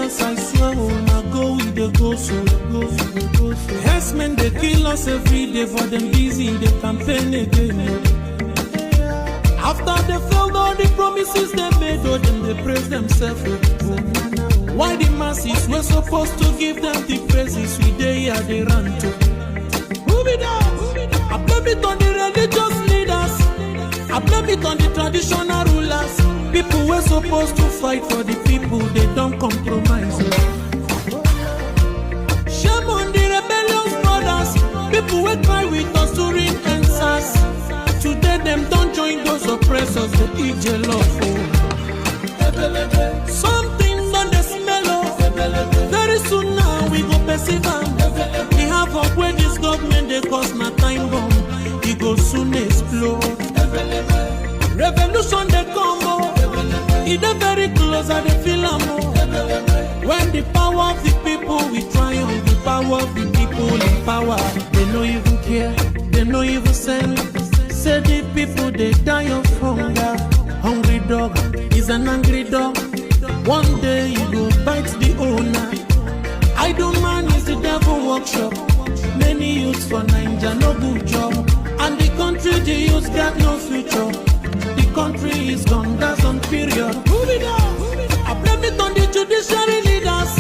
us, I swear, oh, now go with the go so. Yes, men, they kill us every day for them busy, they campaign again. After they failed all the promises they made, oh, them they praise themselves. Why the masses were supposed to give them the praises we they here they run to? Move it down. I blame it on the religious leaders. I blame it on the traditional rulers. People were supposed to fight for the people, they don't compromise. Shame on the rebellious brothers. People will cry with us during answers. Today them don't join those oppressors, they eat jello. Something on the smell of. Very soon now we go perceive them. We have up where this government they cause na time bomb. It go soon explode. Revolution they come oh. It is very close and they feel more. When the power of the people we triumph, the power of the people in power. They no even care, they no even send. Say the people they die of hunger. Hungry dog is an angry dog. One day you go bite the owner. Idle man is the devil workshop. Many youths for Nigeria no good job. And the country the youths got no future. The country is gone, that's on period. Move it down. I blame it on the judiciary leaders.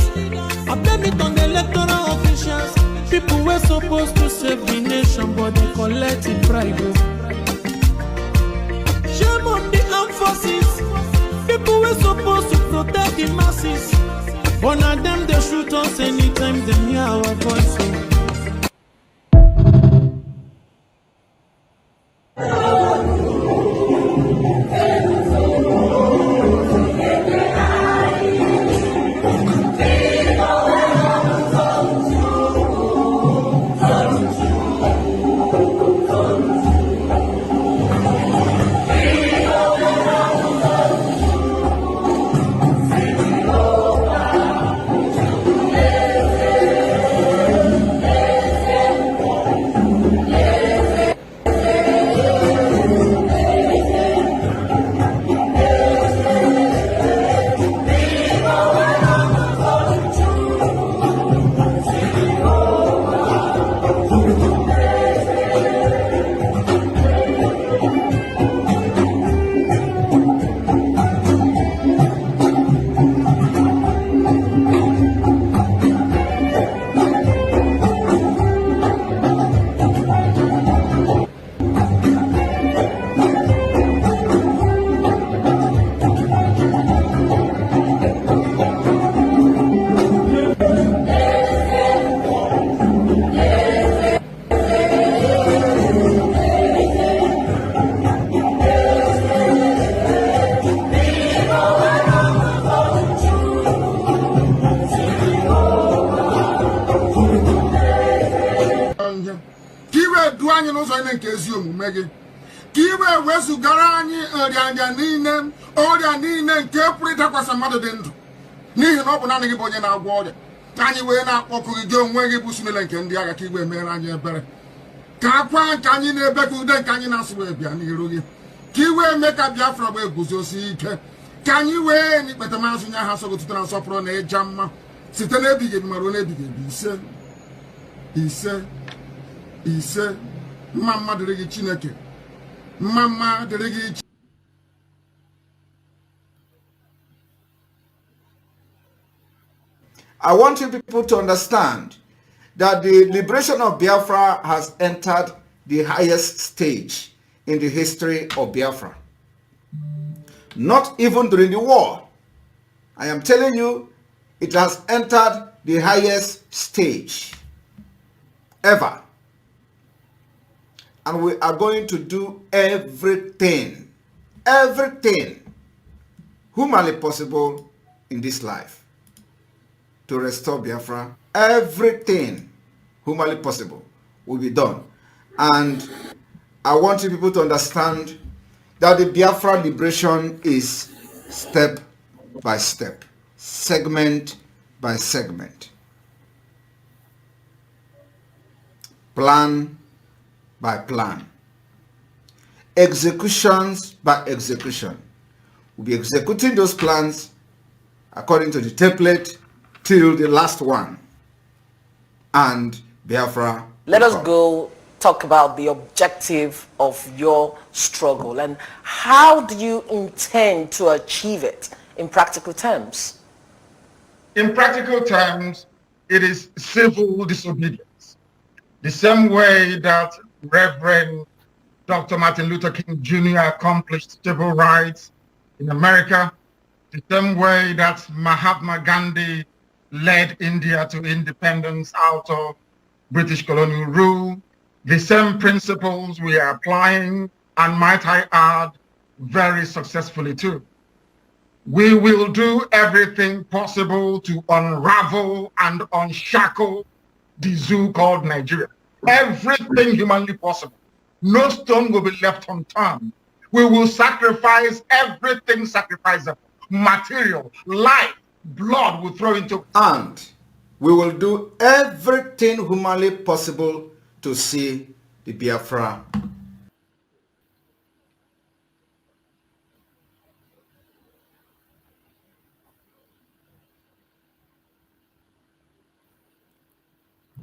I blame it on the electoral officials. People were supposed to save the nation, but they collect it bribe. Shame on the armed forces. People were supposed to protect the masses. But now them they shoot us anytime they hear our voice. Kiwe wesu garani odianja nine odia nine nke purita kwa samado dendo nihi na ọ bụ naanị gị bụ onye na-agwọ ọrịa anyị wee na-akpọkụ gị onwe gị bụ sunele nke ndị agha ka igwe mere anyị ebere ka akwa nke anyị na-ebe ka ude nke anyị na-asụ wee bịa n'iru gị ka iwe eme ka Biafra wee guzosi ike ka anyị wee n'ikpete mazụ nye ha sọgotụtara nsọpụrụ na ịja mma site n'ebighị ebi ma ruo n'ebighị ebi ise mma mma dịrị gị Chineke mma mma dịrị gị. I want you people to understand that the liberation of Biafra has entered the highest stage in the history of Biafra. Not even during the war. I am telling you, it has entered the highest stage ever. And we are going to do everything humanly possible in this life to restore Biafra. Everything humanly possible will be done. And I want you people to understand that the Biafra liberation is step by step, segment by segment, plan by plan, executions by execution. We'll be executing those plans according to the template till the last one. And Biafra. Let us go talk about the objective of your struggle and how do you intend to achieve it in practical terms? In practical terms, it is civil disobedience. The same way that Reverend Dr. Martin Luther King Jr. accomplished civil rights in America, the same way that Mahatma Gandhi led India to independence out of British colonial rule, the same principles we are applying, and might I add, very successfully too. We will do everything possible to unravel and unshackle the zoo called Nigeria. Everything humanly possible. No stone will be left unturned. We will sacrifice everything sacrificable. Material, life, blood will throw into it. And we will do everything humanly possible to see the Biafra.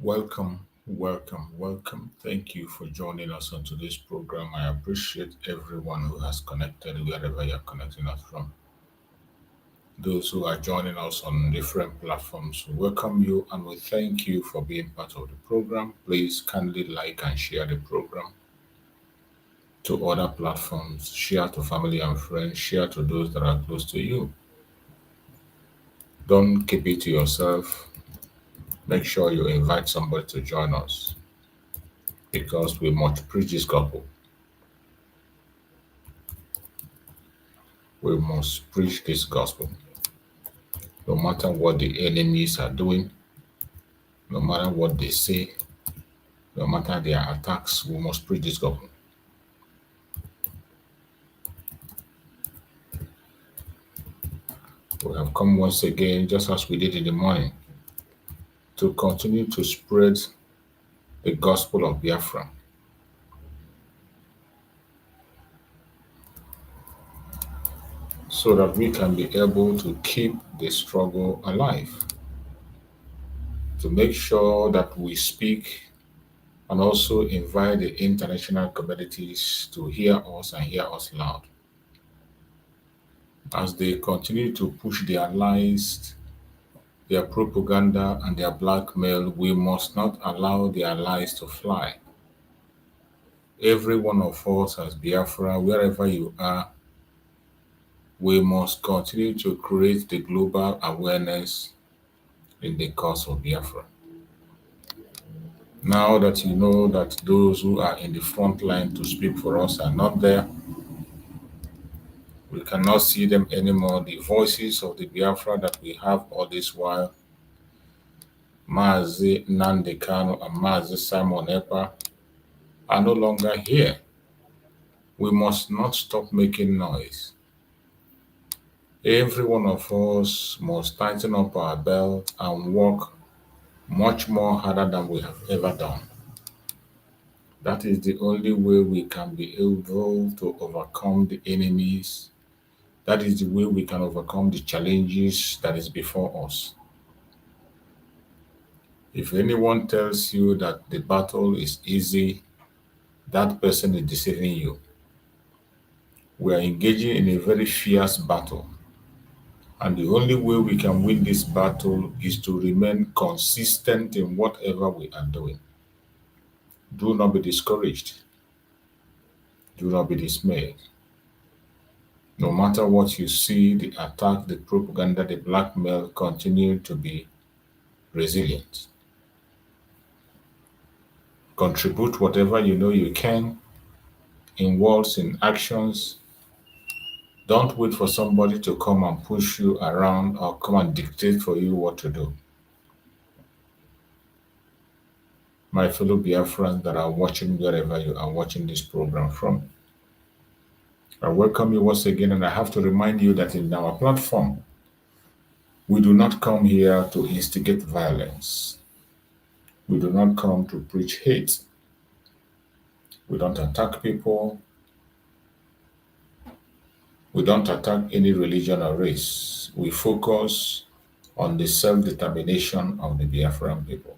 Welcome, welcome, welcome. Thank you for joining us on today's program. I appreciate everyone who has connected wherever you're connecting us from. Those who are joining us on different platforms, we welcome you and we thank you for being part of the program. Please kindly like and share the program to other platforms, share to family and friends, share to those that are close to you. Don't keep it to yourself. Make sure you invite somebody to join us because we must preach this gospel. We must preach this gospel. No matter what the enemies are doing, no matter what they say, no matter their attacks, we must preach this gospel. We have come once again, just as we did in the morning, to continue to spread the gospel of Biafra. So that we can be able to keep the struggle alive. To make sure that we speak and also invite the international communities to hear us and hear us loud. As they continue to push their lies, their propaganda and their blackmail, we must not allow their lies to fly. Every one of us as Biafra, wherever you are, we must continue to create the global awareness in the cause of Biafra. Now that you know that those who are in the front line to speak for us are not there, we cannot see them anymore. The voices of the Biafra that we have all this while, Mazi Nnamdi Kanu and Mazi Simon Ekpa, are no longer here. We must not stop making noise. Every one of us must tighten up our belt and work much more harder than we have ever done. That is the only way we can be able to overcome the enemies. That is the way we can overcome the challenges that is before us. If anyone tells you that the battle is easy, that person is deceiving you. We are engaging in a very fierce battle. And the only way we can win this battle is to remain consistent in whatever we are doing. Do not be discouraged. Do not be dismayed. No matter what you see, the attack, the propaganda, the blackmail, continue to be resilient. Contribute whatever you know you can in words, in actions. Don't wait for somebody to come and push you around or come and dictate for you what to do. My fellow Biafrans that are watching wherever you are watching this program from, I welcome you once again, and I have to remind you that in our platform, we do not come here to instigate violence. We do not come to preach hate. We don't attack people. We don't attack any religion or race. We focus on the self-determination of the Biafran people.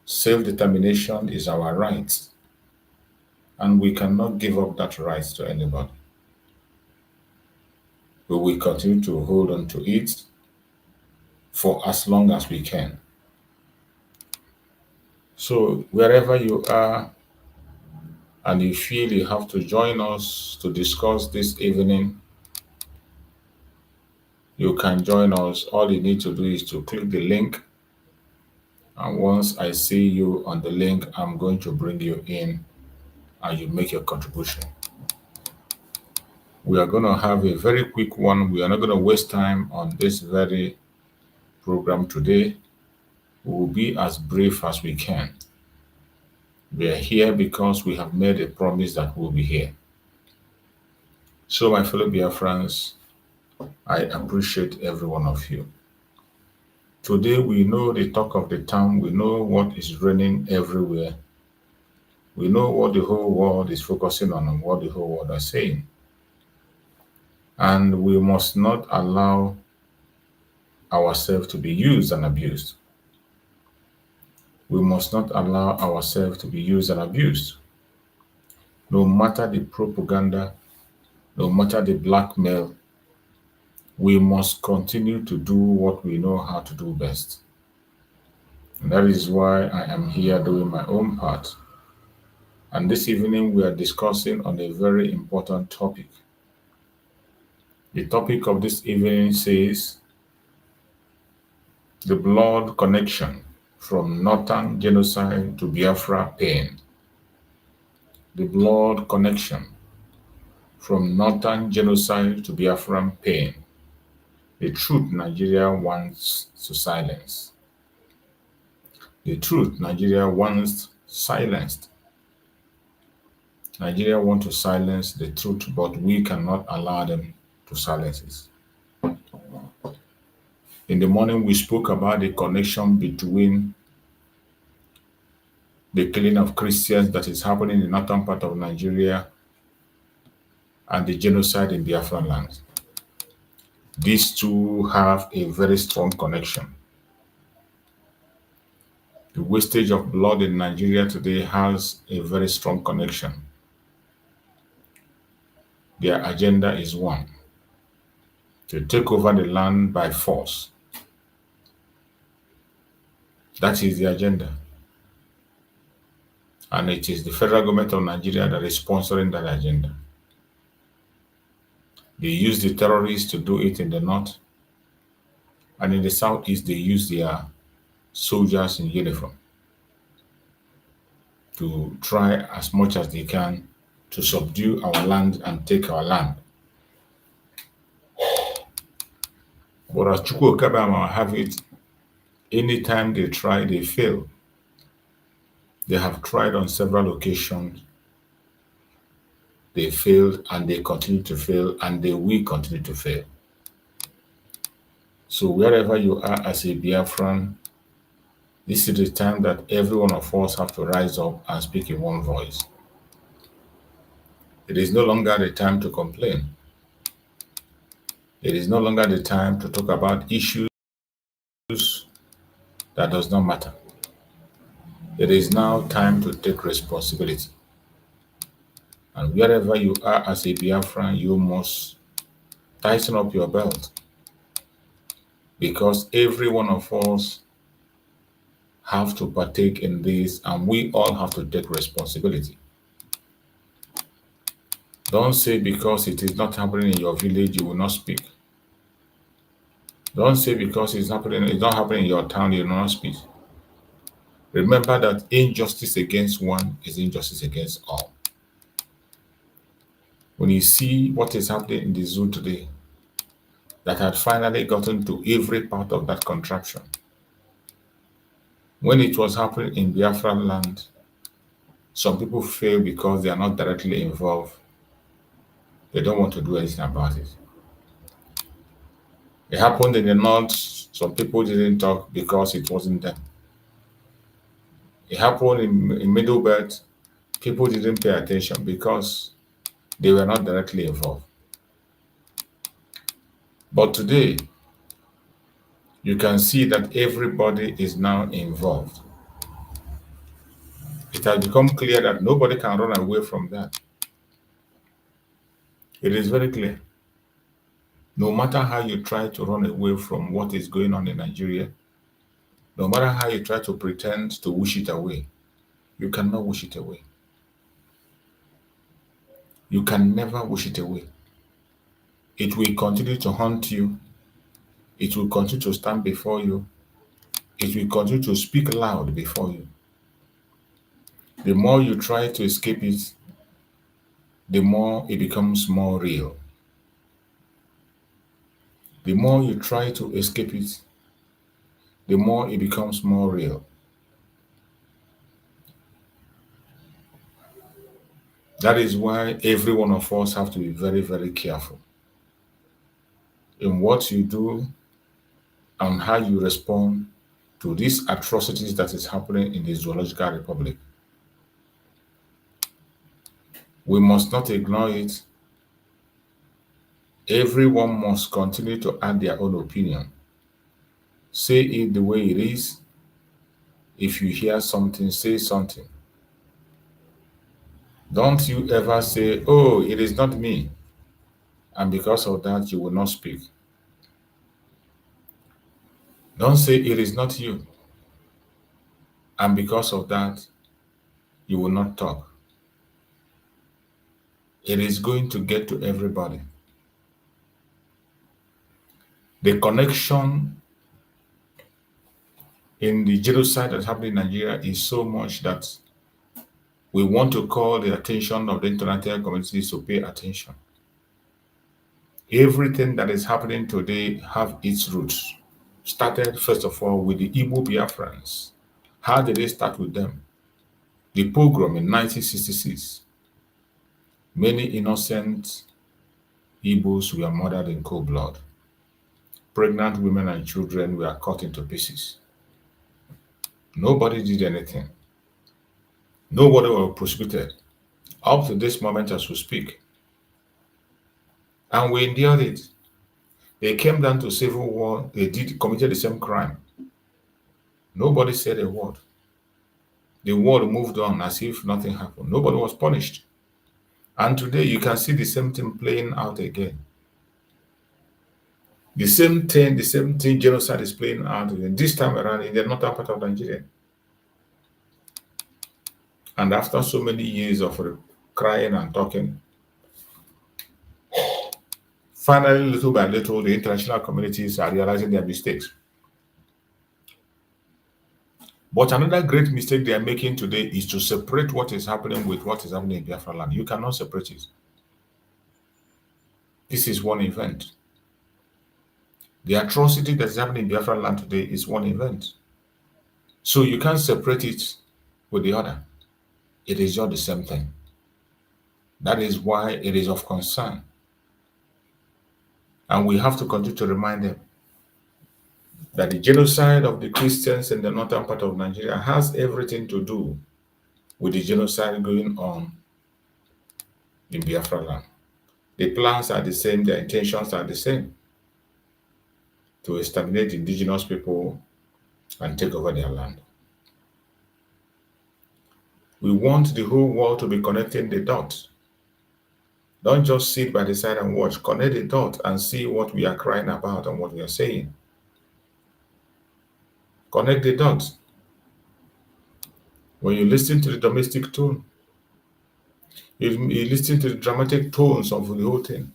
Self-determination is our right, and we cannot give up that right to anybody. We will continue to hold on to it for as long as we can. So wherever you are and you feel you have to join us to discuss this evening, you can join us. All you need to do is to click the link. And once I see you on the link, I'm going to bring you in and you make your contribution. We are going to have a very quick one. We are not going to waste time on this very program today. We will be as brief as we can. We are here because we have made a promise that we'll be here. So, my fellow Biafrans, I appreciate every one of you. Today, we know the talk of the town. We know what is raining everywhere. We know what the whole world is focusing on and what the whole world is saying. And we must not allow ourselves to be used and abused. We must not allow ourselves to be used and abused. No matter the propaganda, no matter the blackmail, we must continue to do what we know how to do best. And that is why I am here doing my own part. And this evening we are discussing on a very important topic. The topic of this evening says the blood connection from Northern genocide to Biafra pain. The blood connection from Northern genocide to Biafran pain. The truth Nigeria wants to silence. The truth Nigeria wants silenced. Nigeria wants to silence the truth, but we cannot allow them to silence it. In the morning, we spoke about the connection between the killing of Christians that is happening in the northern part of Nigeria and the genocide in Biafran land. These two have a very strong connection. The wastage of blood in Nigeria today has a very strong connection. Their agenda is one: to take over the land by force. That is the agenda. And it is the federal government of Nigeria that is sponsoring that agenda. They use the terrorists to do it in the north. And in the southeast, they use their soldiers in uniform to try as much as they can to subdue our land and take our land. But as Chukwu Okabama have it, anytime they try, they fail. They have tried on several occasions. They failed and they continue to fail and they will continue to fail. So wherever you are as a Biafran, this is the time that every one of us have to rise up and speak in one voice. It is no longer the time to complain. It is no longer the time to talk about issues that does not matter. It is now time to take responsibility. And wherever you are as a Biafran, you must tighten up your belt. Because every one of us have to partake in this and we all have to take responsibility. Don't say because it is not happening in your village, you will not speak. Don't say because it's not happening in your town, you will not speak. Remember that injustice against one is injustice against all. When you see what is happening in the zoo today, that had finally gotten to every part of that contraption. When it was happening in Biafran land, some people fail because they are not directly involved. They don't want to do anything about it. It happened in the north, some people didn't talk because it wasn't them. It happened in Middle Belt, people didn't pay attention because they were not directly involved. But today, you can see that everybody is now involved. It has become clear that nobody can run away from that. It is very clear. No matter how you try to run away from what is going on in Nigeria, no matter how you try to pretend to wish it away, you cannot wish it away. You can never wish it away. It will continue to haunt you. It will continue to stand before you. It will continue to speak loud before you. The more you try to escape it, the more it becomes more real. The more you try to escape it, the more it becomes more real. That is why every one of us have to be very, very careful in what you do and how you respond to these atrocities that is happening in the Zoological Republic. We must not ignore it. Everyone must continue to add their own opinion. Say it the way it is. If you hear something, say something. Don't you ever say, oh, it is not me, and because of that, you will not speak. Don't say it is not you, and because of that, you will not talk. It is going to get to everybody. The connection in the genocide that's happening in Nigeria is so much that we want to call the attention of the international community to pay attention. Everything that is happening today have its roots. Started first of all with the Igbo Biafra'S. How did they start with them? The pogrom in 1966. Many innocent Igbos were murdered in cold blood. Pregnant women and children were cut into pieces. Nobody did anything. Nobody was prosecuted up to this moment as we speak. And we endured it. They came down to civil war. They committed the same crime. Nobody said a word. The world moved on as if nothing happened. Nobody was punished. And today you can see the same thing playing out again. The same thing, genocide is playing out again, this time around in the northern part of Nigeria. And after so many years of crying and talking, finally, little by little, the international communities are realizing their mistakes. But another great mistake they are making today is to separate what is happening with what is happening in Biafra land. You cannot separate it. This is one event. The atrocity that is happening in Biafra land today is one event. So you can't separate it with the other. It is just the same thing. That is why it is of concern. And we have to continue to remind them that the genocide of the Christians in the northern part of Nigeria has everything to do with the genocide going on in Biafra land. The plans are the same, their intentions are the same, to exterminate indigenous people and take over their land. We want the whole world to be connecting the dots. Don't just sit by the side and watch. Connect the dots and see what we are crying about and what we are saying. Connect the dots. When you listen to the domestic tone, you listen to the dramatic tones of the whole thing,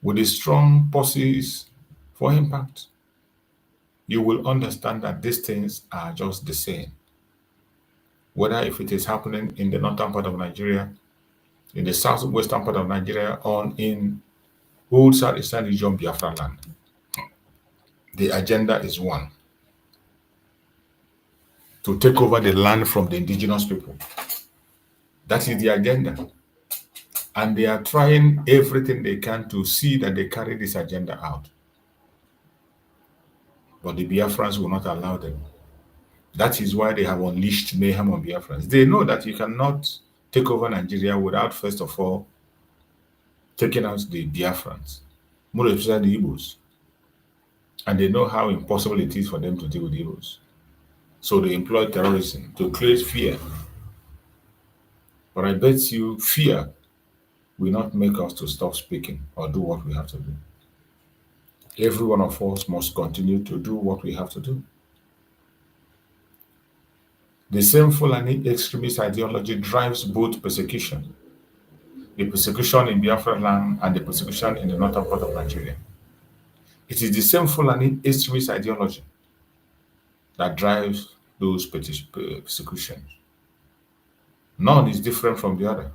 with the strong pauses for impact, you will understand that these things are just the same. Whether if it is happening in the northern part of Nigeria, in the southwestern part of Nigeria, or in whole southeastern region, Biafra land, the agenda is one: to take over the land from the indigenous people. That is the agenda. And they are trying everything they can to see that they carry this agenda out. But the Biafrans will not allow them. That is why they have unleashed mayhem on Biafrans. They know that you cannot take over Nigeria without, first of all, taking out the Biafrans, more especially the Igbos. And they know how impossible it is for them to deal with evils. So they employ terrorism to create fear. But I bet you fear will not make us to stop speaking or do what we have to do. Every one of us must continue to do what we have to do. The same Fulani extremist ideology drives both persecution, the persecution in Biafra land and the persecution in the northern part of Nigeria. It is the same Fulani extremist ideology that drives those persecutions. None is different from the other.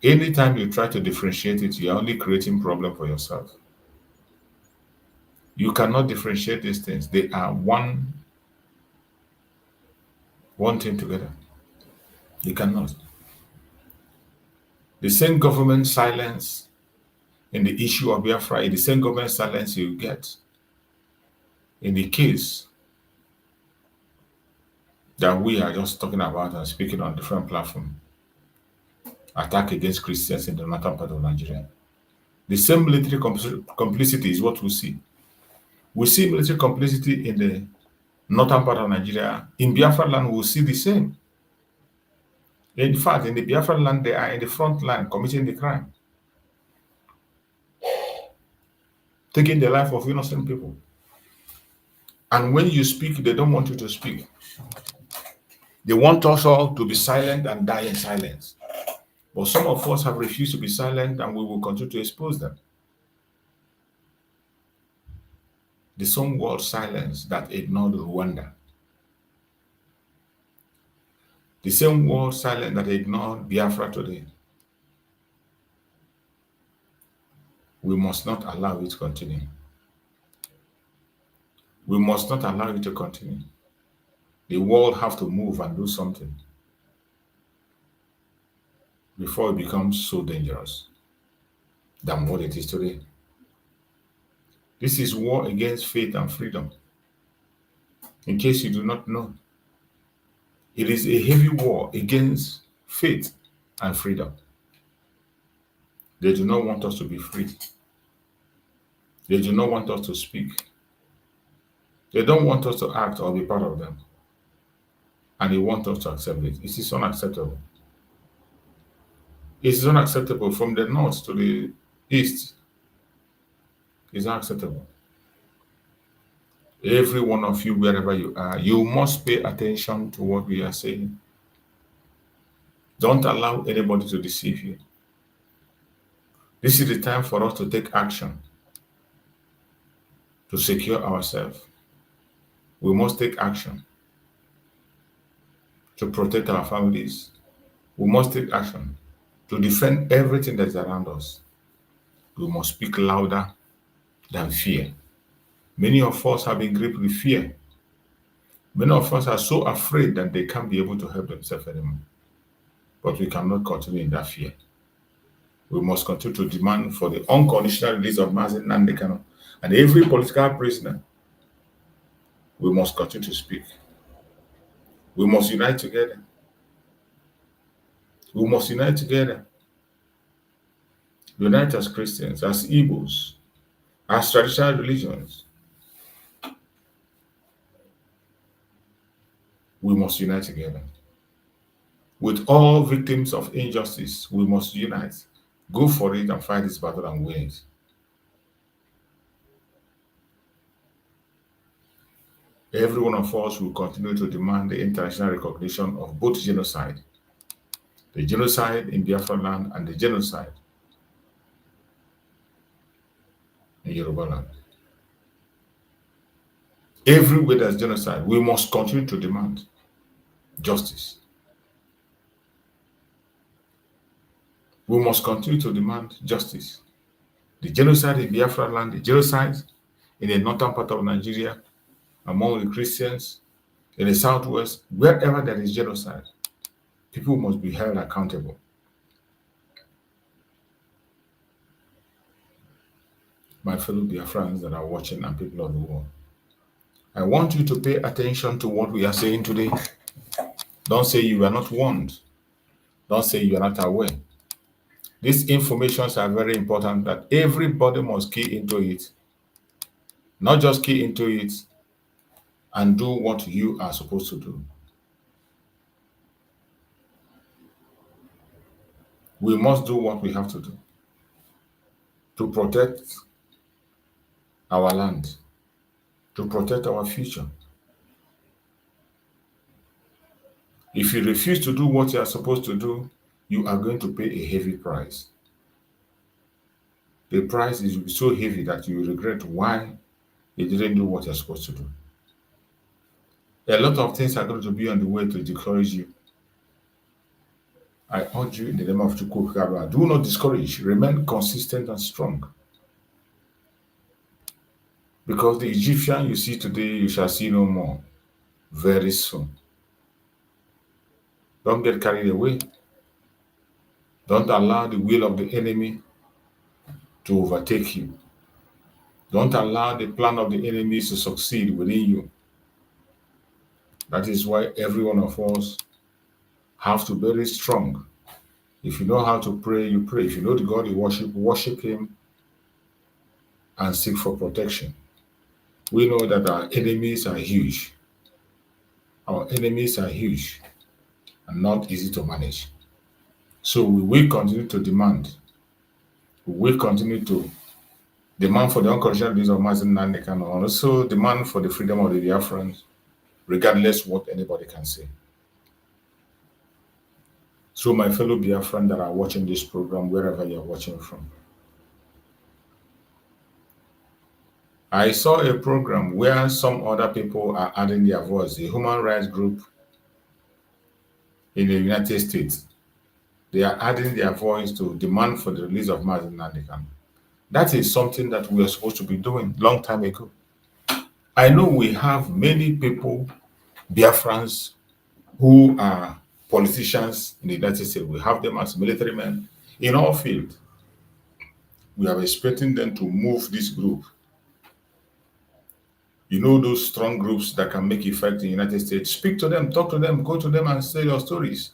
Anytime you try to differentiate it, you are only creating problem for yourself. You cannot differentiate these things. They are one thing together. You cannot. The same government silence in the issue of Biafra is the same government silence you get in the case that we are just talking about and speaking on different platforms. Attack against Christians in the northern part of Nigeria. The same military complicity is what we see. We see military complicity in the northern part of Nigeria. In Biafra land, we'll see the same. In fact, in the Biafra land, they are in the front line committing the crime, taking the life of innocent people. And when you speak, they don't want you to speak. They want us all to be silent and die in silence. But some of us have refused to be silent, and we will continue to expose them. The same world silence that ignored Rwanda. The same world silence that ignored Biafra today. We must not allow it to continue. We must not allow it to continue. The world have to move and do something before it becomes so dangerous than what it is today. This is war against faith and freedom. In case you do not know, it is a heavy war against faith and freedom. They do not want us to be free. They do not want us to speak. They don't want us to act or be part of them. And they want us to accept it. It is unacceptable. It is unacceptable from the north to the east. It's unacceptable. Every one of you, wherever you are, you must pay attention to what we are saying. Don't allow anybody to deceive you. This is the time for us to take action to secure ourselves. We must take action to protect our families. We must take action to defend everything that is around us. We must speak louder than fear. Many of us have been gripped with fear. Many of us are so afraid that they can't be able to help themselves anymore. But we cannot continue in that fear. We must continue to demand for the unconditional release of Mazi Nnamdi Kanu and every political prisoner. We must continue to speak. We must unite together. We must unite together. Unite as Christians, as Igbos, as traditional religions. We must unite together. With all victims of injustice, we must unite. Go for it and fight this battle and win it. Every one of us will continue to demand the international recognition of both genocide, the genocide in Biafra land and the genocide in Yoruba land. Everywhere there's genocide, we must continue to demand justice. We must continue to demand justice. The genocide in Biafra land, the genocide in the northern part of Nigeria, among the Christians, in the southwest, wherever there is genocide, people must be held accountable. My fellow Biafrans that are watching and people of the world, I want you to pay attention to what we are saying today. Don't say you are not warned. Don't say you are not aware. These informations are very important that everybody must key into it Not just key into it and do what you are supposed to do. We must do what we have to do to protect our land, to protect our future. If you refuse to do what you are supposed to do, you are going to pay a heavy price. The price is so heavy that you regret why you didn't do what you're supposed to do. A lot of things are going to be on the way to discourage you. I urge you in the name of Chukwu, do not discourage. Remain consistent and strong. Because the Egyptian you see today, you shall see no more very soon. Don't get carried away. Don't allow the will of the enemy to overtake you. Don't allow the plan of the enemies to succeed within you. That is why every one of us have to be very strong. If you know how to pray, you pray. If you know the God you worship him and seek for protection. We know that our enemies are huge. Our enemies are huge and not easy to manage. So we will continue to demand. We will continue to demand for the unconditional release of Mazi Nnamdi Kanu, and also demand for the freedom of the Biafrans, regardless what anybody can say. So my fellow Biafran that are watching this program, wherever you're watching from, I saw a program where some other people are adding their voice, a human rights group in the United States. They are adding their voice to demand for the release of Mazi Nnamdi Kanu. That is something that we are supposed to be doing long time ago. I know we have many people, Biafrans, who are politicians in the United States. We have them as military men in all fields. We are expecting them to move this group. You know those strong groups that can make effect in the United States. Speak to them, talk to them, go to them and say your stories.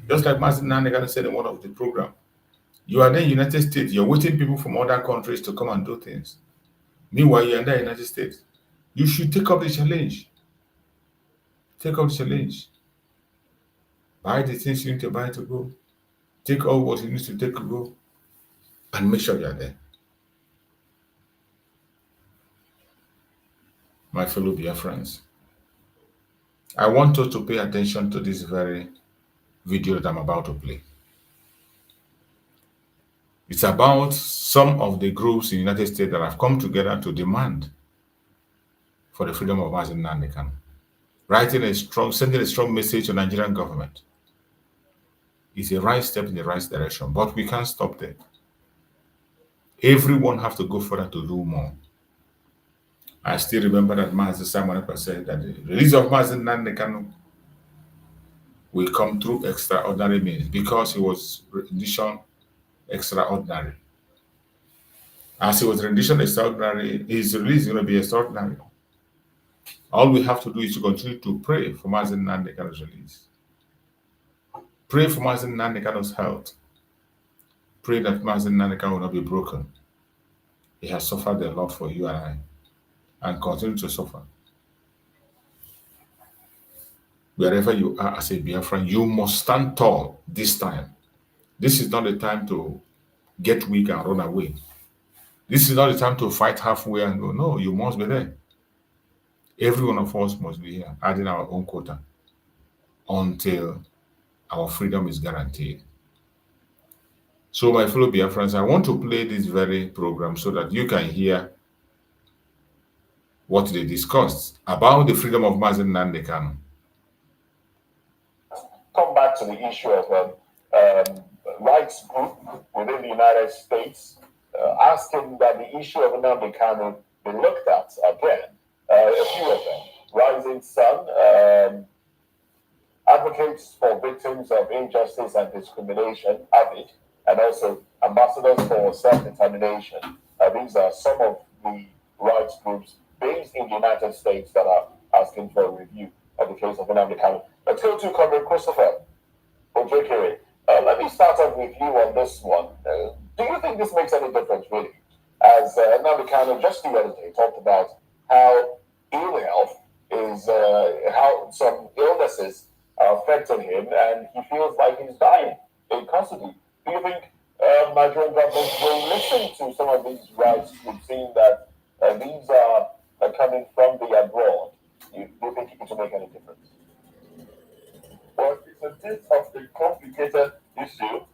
Just like Mazi Nnamdi Kanu said in one of the programs. You are there in the United States. You're waiting people from other countries to come and do things. Meanwhile, you're in the United States. You should take up the challenge. Take up the challenge. Buy the things you need to buy to go. Take all what you need to take to go. And make sure you're there. My fellow Biafrans, I want us to pay attention to this very video that I'm about to play. It's about some of the groups in the United States that have come together to demand for the freedom of Mazi Nnamdi Kanu. Sending a strong message to the Nigerian government. It's a right step in the right direction, but we can't stop there. Everyone has to go further to do more. I still remember that Mazi Simon Ekpa said that the release of Mazi Nnamdi Kanu will come through extraordinary means because he was rendition extraordinary. As he was rendition extraordinary, his release is going to be extraordinary. All we have to do is to continue to pray for Mazi Nnamdi Kanu's release. Pray for Mazi Nnamdi Kanu's health. Pray that Mazi Nnamdi Kanu will not be broken. He has suffered a lot for you and I, and continue to suffer. Wherever you are as a Biafran, you must stand tall this time. This is not the time to get weak and run away. This is not the time to fight halfway and go. No, you must be there. Every one of us must be here, adding our own quota until our freedom is guaranteed. So my fellow Biafrans, I want to play this very program so that you can hear what they discussed about the freedom of Mazi Nnamdi Kanu. Come back to the issue of rights group within the United States, asking that the issue of Nnamdi Kanu be looked at again. A few of them. Rising Sun advocates for victims of injustice and discrimination, AVID, and also Ambassadors for Self-Determination. These are some of the rights groups based in the United States that are asking for a review of the case of Nnamdi Kanu. Let's go to Comrade Christopher Ojekere. Let me start off with you on this one. Do you think this makes any difference, really? As Nnamdi Kanu just the other day talked about how ill health is, how some illnesses are affecting him, and he feels like he's dying constantly. Do you think Nigerian government will listen to some of these rights? We've seen that these are coming from the abroad. Do you think it will make any difference? Well, it's a bit of a complicated issue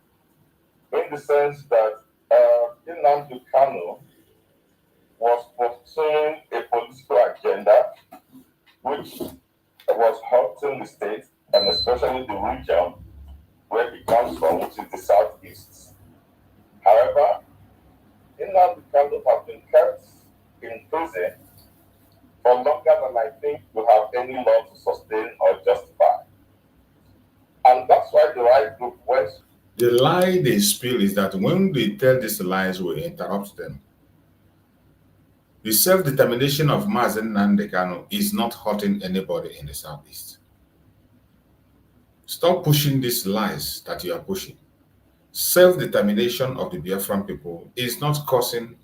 in the sense that Nnamdi Kanu was pursuing a political agenda which was hurting the state and especially the region where he comes from, which is the southeast. However, Nnamdi Kanu has been kept in prison for longer than I think you have any law to sustain or justify. And that's why the right group went. The lie they spill is that when they tell these lies, we interrupt them. The self-determination of Mazi Nnamdi Kanu is not hurting anybody in the southeast. Stop pushing these lies that you are pushing. Self-determination of the Biafran people is not causing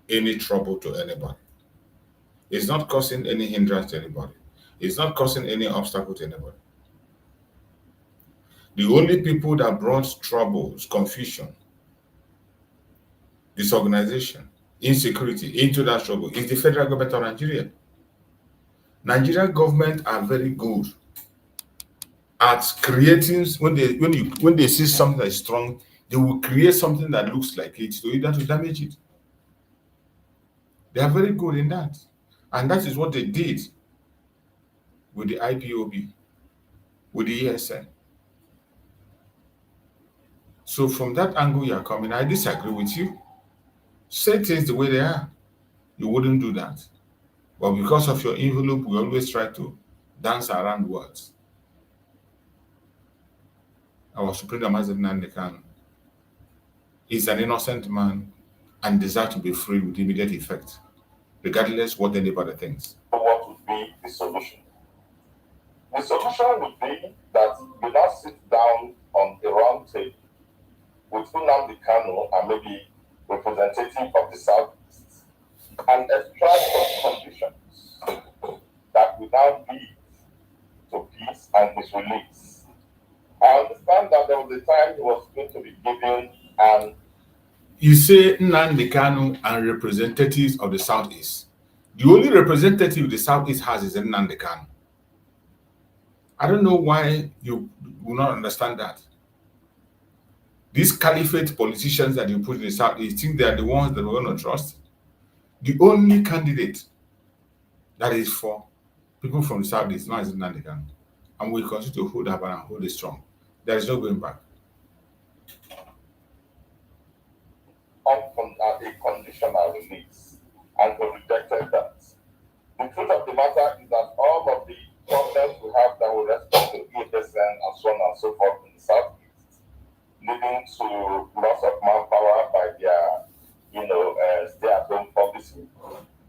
any trouble to anybody. It's not causing any hindrance to anybody. It's not causing any obstacle to anybody. The only people that brought troubles, confusion, disorganization, insecurity into that trouble is the federal government of Nigeria. Nigerian government are very good at creating, when they see something that is strong, they will create something that looks like it to either to damage it. They are very good in that. And that is what they did with the IPOB, with the ESN. So from that angle you are coming, I disagree with you. Say things the way they are. You wouldn't do that. But because of your envelope, we always try to dance around words. Our Supreme Mazi Nnamdi Kanu is an innocent man and deserves to be free with immediate effect, regardless what anybody thinks. What would be the solution? The solution would be that you now sit down on a round table with Nnamdi Kanu and maybe representative of the Southeast and extract some conditions that will now lead to peace and his release. I understand that there was a time he was going to be given an. You say Nnamdi Kanu and representatives of the Southeast. The only representative the Southeast has is Nnamdi Kanu. I don't know why you will not understand that. These caliphate politicians that you put in the Southeast think they are the ones that we're going to trust. The only candidate that is for people from the Southeast now is Nnamdi Kanu. And we continue to hold that and hold it strong. There is no going back. A conditional release, and we rejected that. The truth of the matter is that all of the problems we have that with respect to ESN and so on and so forth in the Southeast, leading to loss of manpower by their, stay-at-home policy,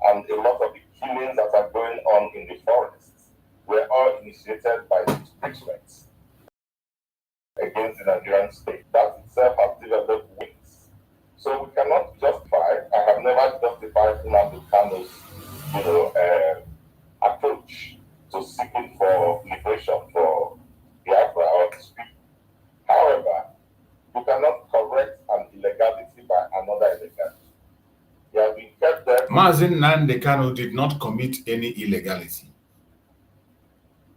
and a lot of the killings that are going on in the forests were all initiated by the statements against the Nigerian state. That itself has developed wings. So we cannot justify, I have never justified Nnamdi Kanu's, approach to seeking for liberation for Biafra or his people. However, you cannot correct an illegality by another illegality. He has been kept there. Mazi Nnamdi Kanu did not commit any illegality.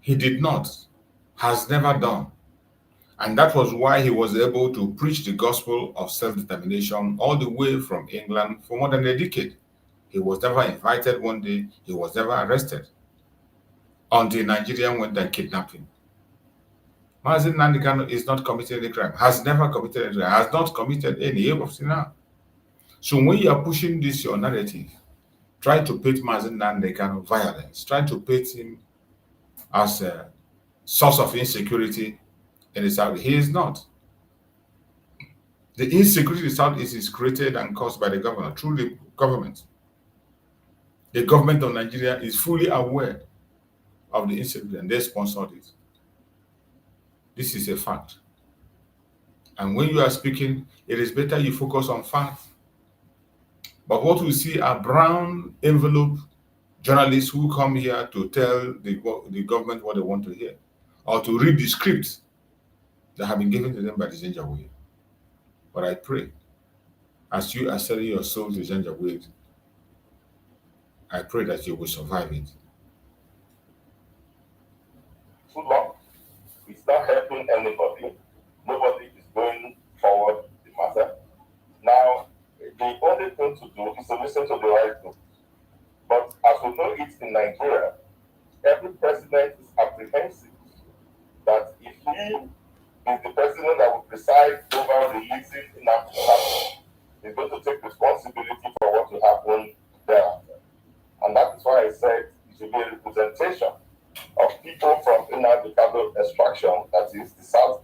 He did not, has never done. And that was why he was able to preach the gospel of self-determination all the way from England for more than a decade. He was never invited one day. He was never arrested until Nigeria went and kidnapped him. Mazi Nnamdi Kanu is not committed any crime, has never committed any crime, has not committed any up to now. So when you are pushing this, your narrative, try to paint Mazi Nnamdi Kanu violence, try to paint him as a source of insecurity in the South. He is not. The insecurity in the Southeast is created and caused by the governor, through the government. The government of Nigeria is fully aware of the insecurity and they sponsored it. This is a fact. And when you are speaking, it is better you focus on facts But what we see are brown envelope journalists who come here to tell the government what they want to hear, or to read the scripts that have been given to them by the Janjaweed. But I pray, as you are selling your soul to Janjaweed, I pray that you will survive it. Too long. It's not helping anybody. Nobody is going forward with the matter. Now, the only thing to do is to listen to the right group. But as we know it in Nigeria, every president is apprehensive that if he is the president that will preside over releasing in Africa, he's going to take responsibility for what will happen thereafter. And that is why I said it should be a representation of people from Nnamdi extraction, that is the South,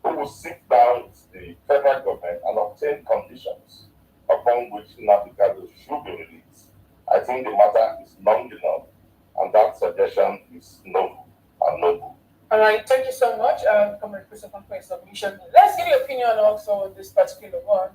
who will sit down with the federal government and obtain conditions upon which Nnamdi should be released. I think the matter is long enough, and that suggestion is noble and noble. All right, thank you so much, Comrade Christopher, for your submission. Let's get your opinion also on this particular one.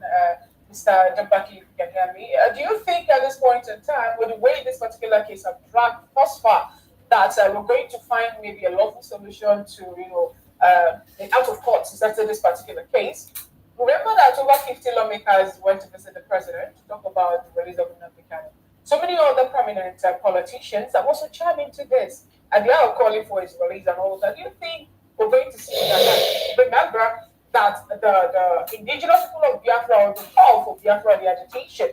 Mr. Jambaki, if you can hear me. Do you think at this point in time, with the way this particular case has dragged thus far, that we're going to find maybe a lawful solution to, out of court to settle this particular case? Remember that over 50 lawmakers went to visit the president to talk about the release of Nnamdi Kanu. So many other prominent politicians have also chimed into this, and they are calling for his release and all that. Do you think we're going to see that? Remember that the indigenous people of Biafra, or the call for Biafra, the agitation,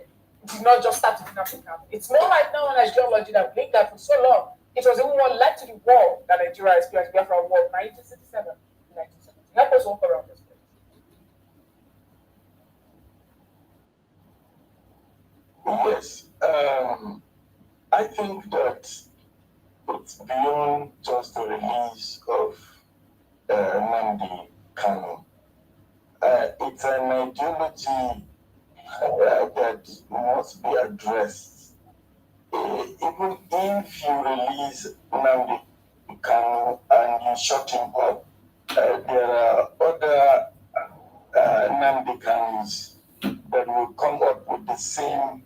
did not just start with Nnamdi Kanu. It's more like now an ideology that linked that for so long. It was even what led to the war that Nigeria experienced, Biafra War, 1967 to 1970. Help us walk around this place. Yes, I think that it's beyond just the release of Nnamdi Kanu. It's an ideology that must be addressed. Even if you release Nnamdi Kanu and you shut him up, there are other Nnamdi Kanus that will come up with the same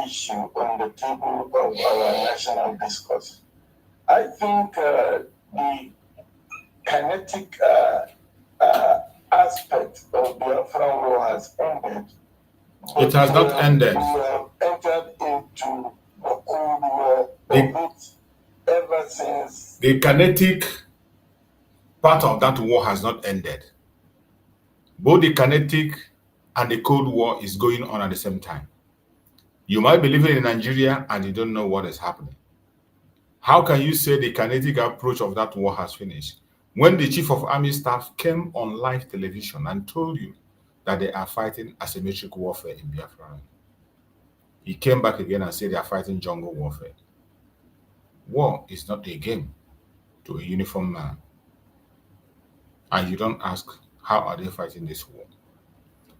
issue on the table of our national discourse. I think the kinetic aspect of Biafra war has ended. It has not ended. We have entered into the Cold War ever since. The kinetic part of that war has not ended. Both the kinetic and the Cold War is going on at the same time. You might be living in Nigeria and you don't know what is happening. How can you say the kinetic approach of that war has finished when the Chief of Army Staff came on live television and told you that they are fighting asymmetric warfare in Biafra? He came back again and said they are fighting jungle warfare. War is not a game to a uniformed man. And you don't ask, how are they fighting this war?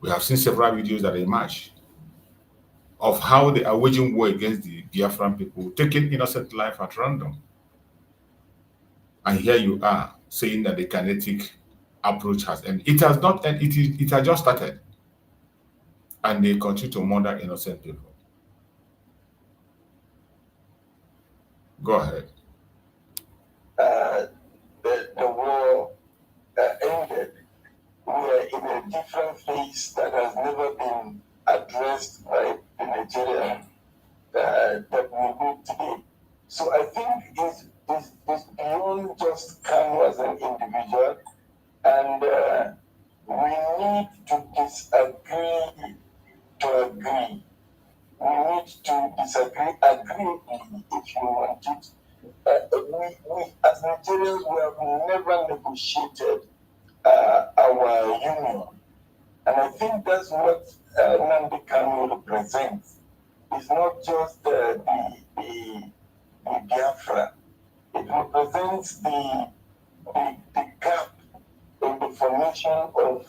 We have seen several videos that emerge of how they are waging war against the Biafran people, taking innocent life at random. And here you are saying that the kinetic approach has ended. It has not ended, it has just started. And they continue to murder innocent people. Go ahead. The war ended. We are in a different phase that has never been addressed by the Nigerian that we need today. So I think it's beyond just Kanu as an individual, and we need to disagree to agree. We need to disagree agreeably, if you want it. We as Nigerians, we have never negotiated our union. And I think that's what Nnamdi Kanu represents. It's not just the Biafra. It represents the gap in the formation of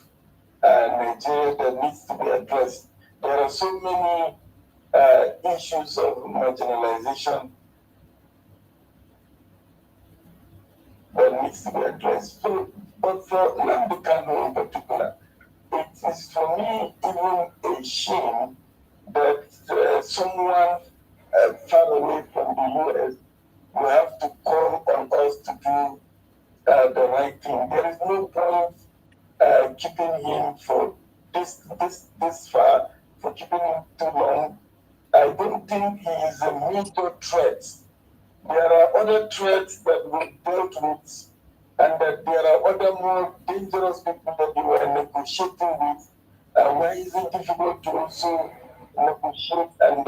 Nigeria that needs to be addressed. There are so many issues of marginalization that needs to be addressed. So, but for Nnamdi Kanu in particular, it is for me even a shame that someone far away from the US will have to call on us to do the right thing. There is no point keeping him for this far, for keeping him too long. I don't think he is a major threat. There are other threats that we dealt with, and that there are other more dangerous people that we were negotiating with. Why is it difficult to also negotiate and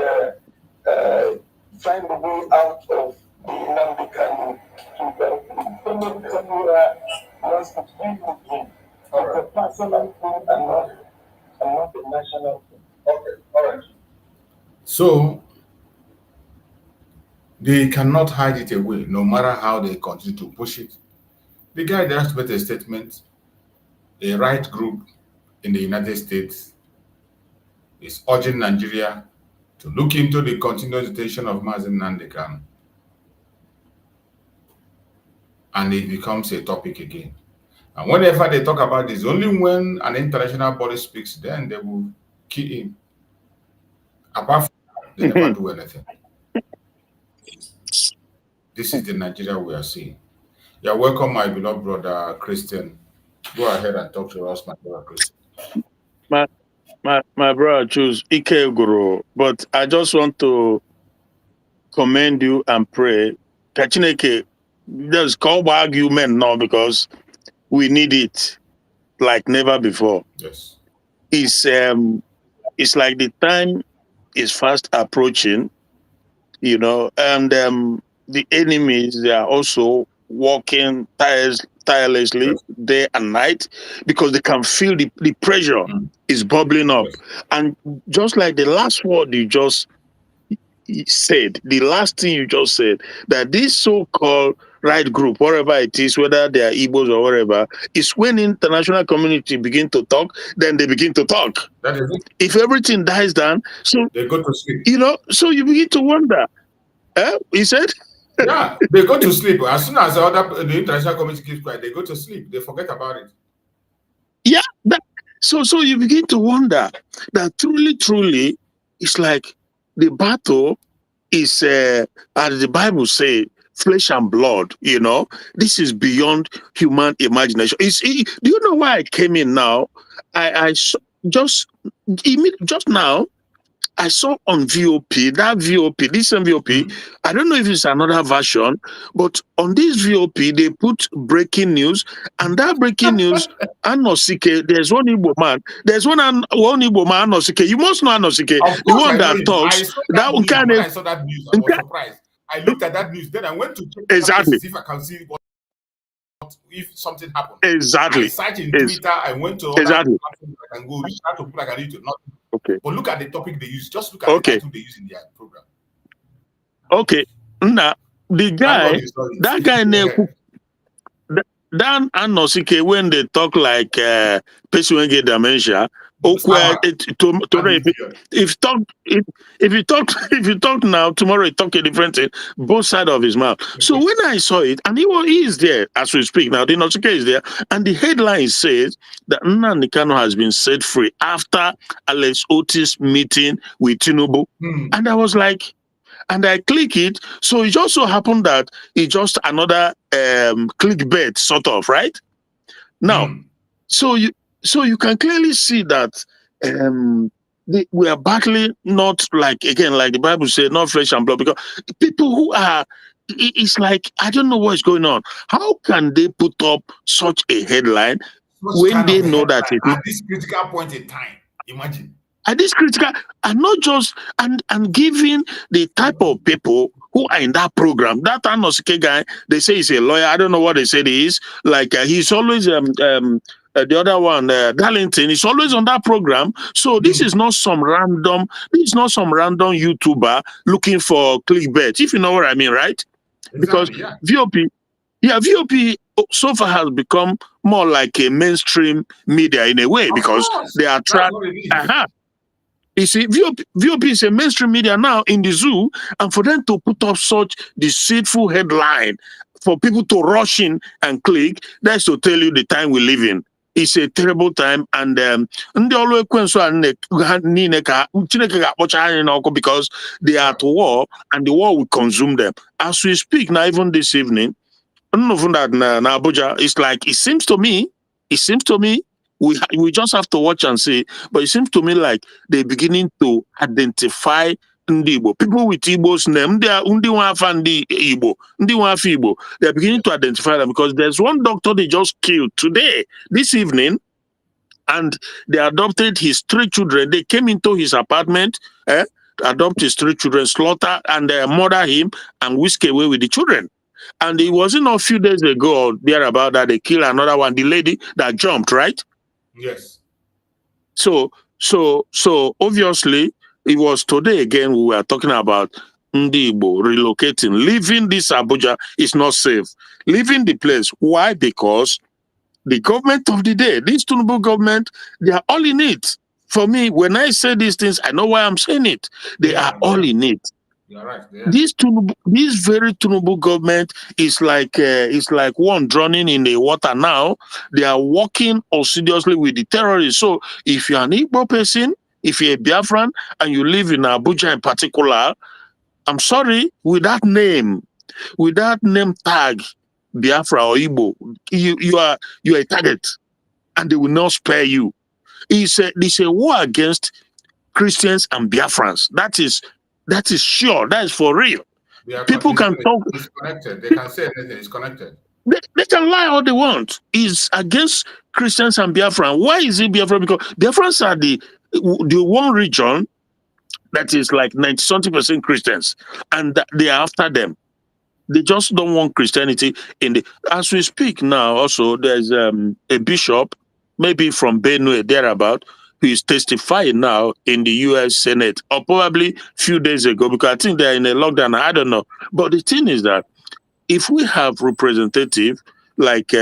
find a way out of the Nnamdi Kanu? Somebody wants to speak with him. It's a personal thing and not a national thing. Okay, all right. So they cannot hide it away, no matter how they continue to push it. The guy that has to make a statement, a right group in the United States is urging Nigeria to look into the continuous detention of Mazi Nnamdi Kanu. And it becomes a topic again. And whenever they talk about this, only when an international body speaks, then they will kill him. Apart from that, they never do anything. This is the Nigeria we are seeing. You're welcome, my beloved brother Christian. Go ahead and talk to us, my brother Christian. My brother choose Ike Guru, but I just want to commend you and pray. Kachineke, there's called argument now because we need it like never before. Yes. It's like the time is fast approaching, you know, and the enemies, they are also working tirelessly day and night because they can feel the pressure is bubbling up. And just like the last word you just said, the last thing you just said, that this so-called right group, whatever it is, whether they are Igbos or whatever, is when international community begin to talk, then they begin to talk. That is it. If everything dies down, so they go to sleep. You know, so you begin to wonder. He said? Yeah, they go to sleep. As soon as the international community keeps quiet, they go to sleep. They forget about it. Yeah. So you begin to wonder that truly, it's like the battle is, as the Bible says, flesh and blood. You know, this is beyond human imagination. Do you know why I came in now? I just now. I saw on VOP, this same VOP, I don't know if it's another version, but on this VOP, they put breaking news, and that breaking news, Anosike, there's one Igbo man, Igbo man, Anosike. You must know Anosike, the one that talks. When I saw that news, I was surprised. I looked at that news, then I went to check exactly if I can see if something happened. Exactly. I searched in Twitter, I went to other platforms I can go, reach out to people I can reach to, nothing. Okay. But look at the topic they use. Just look at the title they use in their program. Okay. Now, the guy, that guy, Dan Anosike, when they talk like person when get dementia, if you talk now, tomorrow you talk a different thing, both sides of his mouth. So when I saw it, and he is there as we speak now, the Anosike is there, and the headline says that Nnamdi Kanu has been set free after Alex Otis meeting with Tinubu. And I was like, and I click it, so it just so happened that it's just another clickbait sort of, right? Now, so you can clearly see that we are battling not like, again, like the Bible said, not flesh and blood, because people who are, it's like, I don't know what's going on. How can they put up such a headline when they know that at this critical point in time? Imagine. At this critical, and not just, and giving the type of people who are in that program. That Anosike guy, they say he's a lawyer. I don't know what they said he is. Like he's always the other one, Darlington, is always on that program. So this is not some random. This is not some random YouTuber looking for clickbait. If you know what I mean, right? Because VOP so far has become more like a mainstream media in a way, because they are trying. You see, VOP is a mainstream media now in the zoo, and for them to put up such deceitful headline for people to rush in and click, that's to tell you the time we live in. it's a terrible time, and ndị ọrụ ekwensu ha niile ka Chineke ga-akpọcha anyị n'ọkụ because they are at war, and the war will consume them. As we speak now, even this evening, I don't know from that na Abuja, it seems to me, we just have to watch and see, but it seems to me like they're beginning to identify ndị Igbo. People with Igbo's name, they are ndị nwa afa ndị Igbo, ndị nwa afa Igbo. They're beginning to identify them because there's one doctor they just killed today, this evening, and they adopted his 3 children. They came into his apartment, adopt his 3 children, slaughter and murder him and whisk away with the children. And it wasn't a few days ago or thereabout that they killed another one, the lady that jumped, right? Yes. So obviously, it was today again we were talking about Ndi Igbo relocating. Leaving this Abuja is not safe. Leaving the place. Why? Because the government of the day, this Tinubu government, they are all in it. For me, when I say these things, I know why I'm saying it. They are all in it. You're right. Yeah. This very Tinubu government is like one drowning in the water now. They are working assiduously with the terrorists. So if you're an Igbo person, if you're a Biafran and you live in Abuja in particular, I'm sorry, with that name tag, Biafra or Igbo, you are a target, and they will not spare you. It's a war against Christians and Biafrans. That is sure. That is for real. People can talk. It's connected. They can say anything. It's connected. They can lie all they want. It's against Christians and Biafran. Why is it Biafra? Because Biafrans are the one region that is like 90-something% Christians, and they are after them. They just don't want Christianity in the. As we speak now, also there's a bishop, maybe from Benue thereabout, who is testifying now in the U.S. Senate, or probably a few days ago, because I think they're in a lockdown. I don't know. But the thing is that if we have representative like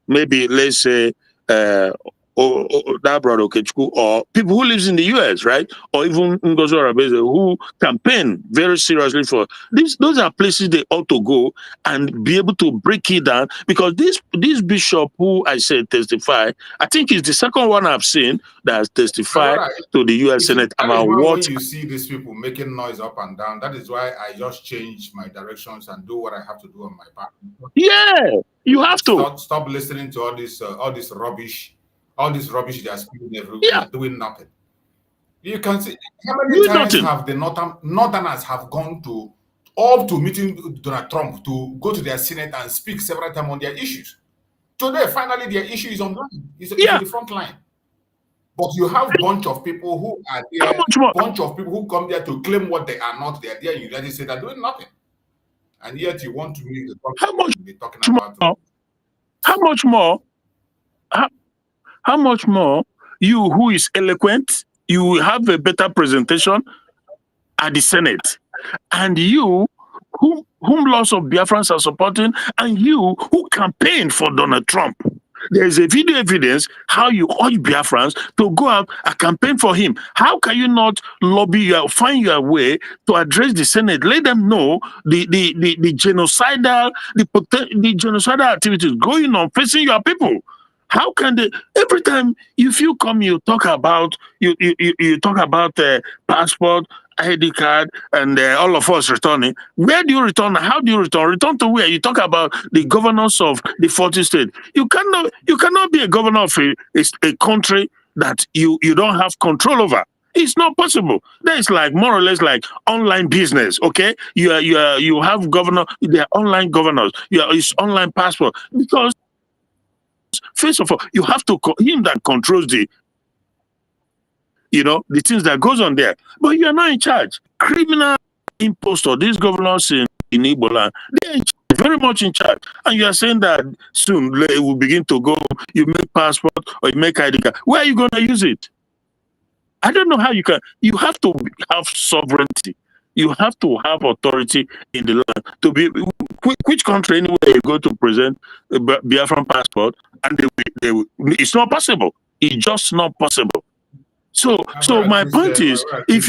maybe let's say that brother Okechukwu, or people who lives in the US, right? Or even Ngozi Arabeze, who campaign very seriously for this. Those are places they ought to go and be able to break it down, because this bishop who I said testify, I think is the second one I've seen that has testified to the US Senate about what. When you see these people making noise up and down, that is why I just change my directions and do what I have to do on my part. Yeah, you have to stop listening to all this rubbish. All this rubbish they are spewing everywhere, doing nothing. You can see how many times have the Northerners have gone to meeting Donald Trump to go to their Senate and speak several times on their issues. Today, finally, their issue is on the front line. But you have a bunch of people who are there, bunch of people who come there to claim what they are not. They are there in the United States, they're doing nothing. And yet you want to make the talking about. How much more? How much more you who is eloquent, you have a better presentation at the Senate, and you whom lots of Biafrans are supporting, and you who campaigned for Donald Trump. There is a video evidence how you urge Biafrans to go out and campaign for him. How can you not find your way to address the Senate? Let them know the genocidal activities going on facing your people. How can they? Every time if you come, you talk about passport, ID card, and all of us returning. Where do you return? How do you return? Return to where? You talk about the governors of the 40 states. You cannot be a governor of a country that you don't have control over. It's not possible. That is like more or less like online business. Okay, you have governor. They are online governors. It's online passport, because first of all, you have to him that controls the things that goes on there. But you are not in charge. Criminal impostor, these governors in Igbo land, they are very much in charge. And you are saying that soon it will begin to go, you make passport or you make ID card. Where are you going to use it? I don't know how you can. You have to have sovereignty. You have to have authority in the land to be. Which country anywhere you go to present a Biafran passport, and it's not possible. It's just not possible. So my point is, if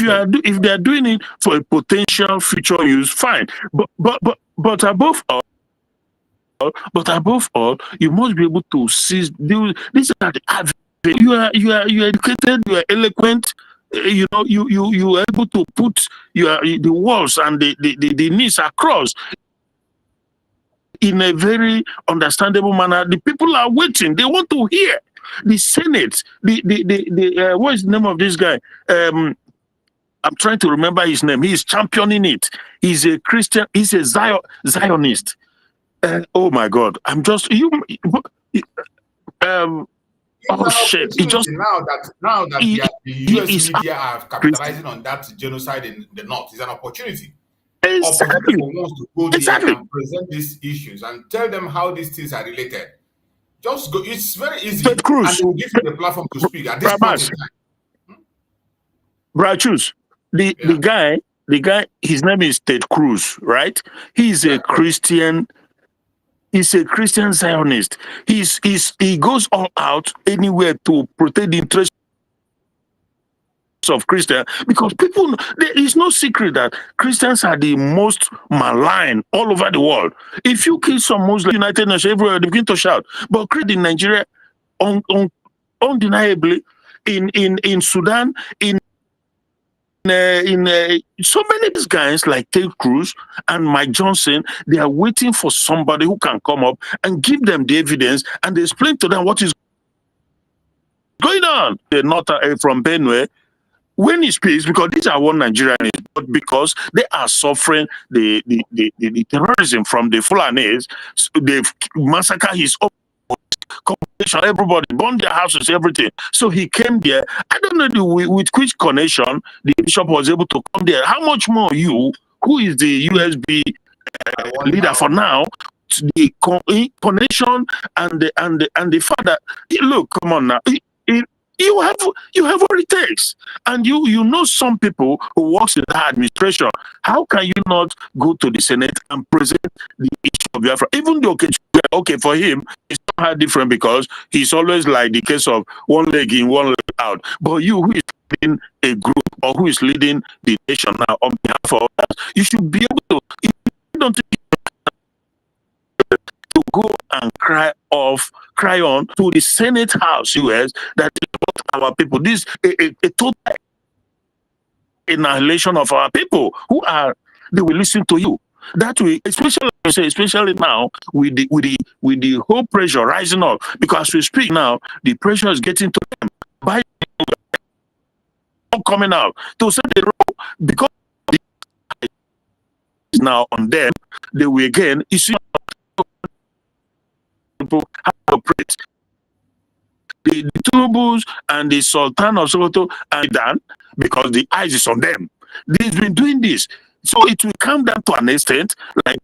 they are doing it for a potential future use, fine. But above all, but above all, you must be able to seize. These are the advantages. You are educated. You are eloquent. You know, you are able to put the walls and the needs across in a very understandable manner. The people are waiting. They want to hear. The Senate, what is the name of this guy? I'm trying to remember his name. He is championing it. He's a Christian. He's a Zionist. Oh my God! I'm just oh shit! It just now that the US media are capitalizing on that genocide in the north, is an opportunity. Exactly. For us to go there and present these issues and tell them how these things are related. Just go. It's very easy, and they will give you the platform to speak at this point in time. Brachus, the guy, his name is Ted Cruz, right? He's a Christian. He's a Christian Zionist. He goes all out anywhere to protect the interests of Christians, because people, there is no secret that Christians are the most maligned all over the world. If you kill some Muslims, United Nations everywhere, they begin to shout. But in Nigeria, undeniably, in Sudan, in so many of these guys like Ted Cruz and Mike Johnson, they are waiting for somebody who can come up and give them the evidence and explain to them what is going on. They're not from Benue. When he speaks, because these are one Nigerians, but because they are suffering the terrorism from the Fulanis, they've massacred his own population, everybody, burned their houses, everything. So he came there. I don't know with which connection the bishop was able to come there. How much more you, who is the USB leader for now, the connection and the father. Look, come on now. You have what it takes, and you know some people who works in that administration. How can you not go to the Senate and present the issue of Biafra? Even though okay for him, it's not different because he's always like the case of one leg in, one leg out. But you, who is leading a group or who is leading the nation now on behalf of others, you should be able to. If you don't think to go and cry on to the Senate House, US, that our people, this a total annihilation of our people who are, they will listen to you. That way, especially now with the whole pressure rising up, because as we speak now, the pressure is getting to them by coming out to say the role, because is now on them. They will again issue people have to operate. The Tunubus and the Sultan of Sokoto are done because the eyes is on them. They've been doing this. So it will come down to an extent, like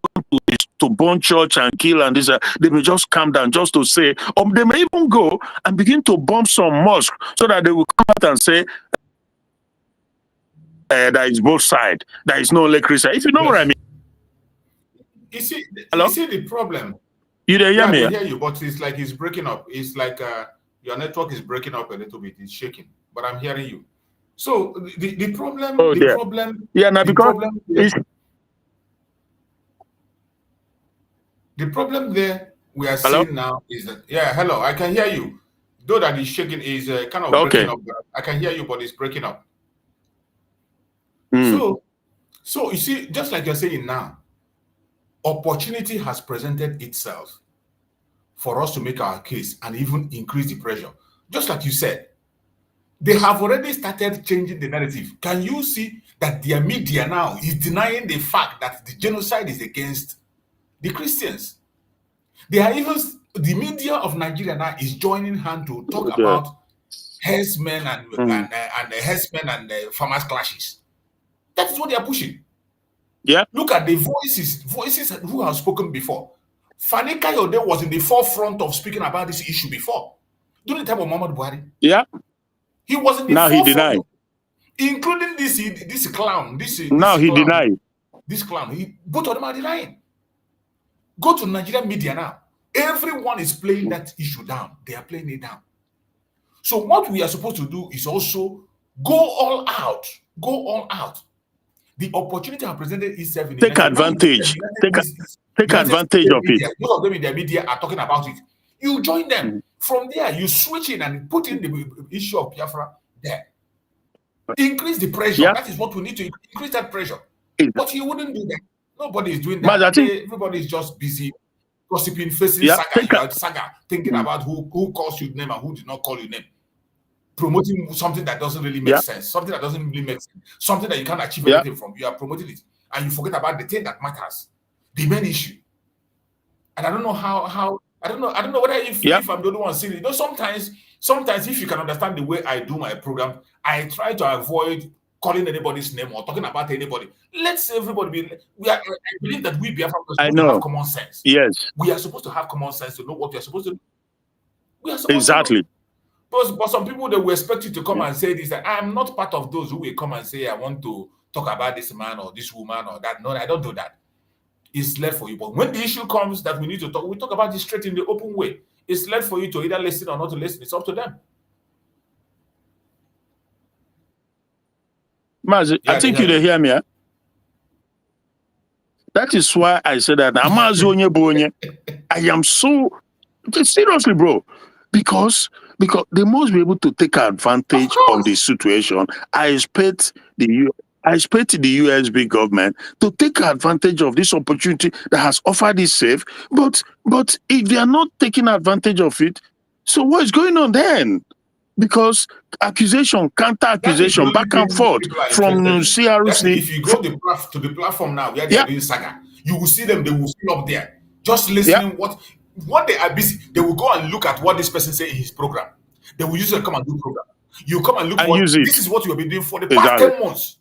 to burn church and kill and this. They will just come down just to say, or they may even go and begin to bomb some mosque so that they will come out and say, that is both sides. There is no only Christian. If you know what I mean. You see Hello? The problem. You there, hear me? I hear you, but it's like it's breaking up. It's like your network is breaking up a little bit. It's shaking, but I'm hearing you. So the problem, yeah, now because the problem there we are seeing now is that hello, I can hear you. Though that is shaking is kind of breaking up. I can hear you, but it's breaking up. So you see, just like you're saying now, opportunity has presented itself for us to make our case and even increase the pressure. Just like you said, they have already started changing the narrative. Can you see that their media now is denying the fact that the genocide is against the Christians? They are even, the media of Nigeria now is joining hand to talk about herdsmen and herdsmen and farmers clashes. That is what they are pushing. Yeah. Look at the voices who have spoken before. Fani Kayode was in the forefront of speaking about this issue before. During the time of Muhammad Buhari. Yeah. He was in the now forefront. He denied. Including this clown. Now he denied. This clown. Both of them are denying. Go to Nigerian media now. Everyone is playing that issue down. They are playing it down. So what we are supposed to do is also go all out. Go all out. The opportunity has presented itself in take advantage. take advantage of it. Most of them in the media are talking about it. You join them. From there, you switch in and put in the issue of Biafra there. Increase the pressure. Yeah. That is what we need to increase that pressure. Exactly. But you wouldn't do that. Nobody is doing that. Everybody is just busy gossiping, facing saga, thinking about who calls you name and who did not call you name. Promoting something that doesn't really make sense, something that doesn't really make sense, something that you can't achieve anything from. You are promoting it, and you forget about the thing that matters, the main issue. And I don't know how I don't know whether if I'm the only one seeing it. You know, sometimes if you can understand the way I do my program, I try to avoid calling anybody's name or talking about anybody. Let's everybody be. I believe that we Biafra are supposed to have common sense. Yes, we are supposed to have common sense to know what we are supposed to do. We are supposed exactly. to know. But some people, they will expect you to come and say this. That I'm not part of those who will come and say, I want to talk about this man or this woman or that. No, I don't do that. It's left for you. But when the issue comes that we need to talk, we talk about this straight in the open way. It's left for you to either listen or not to listen. It's up to them. Mazi, I think you hear me. That is why I said that. I am so seriously, bro, because they must be able to take advantage of the situation. I expect the USB government to take advantage of this opportunity that has offered it safe. But if they are not taking advantage of it, so what is going on then? Because accusation, counter accusation, back and forth from CRC. If you go to the platform now where they are doing saga, you will see them. They will sit up there just listening. What they are busy. They will go and look at what this person say in his program. They will usually come and do program. You come and look for this is what you have been doing for the past 10 months.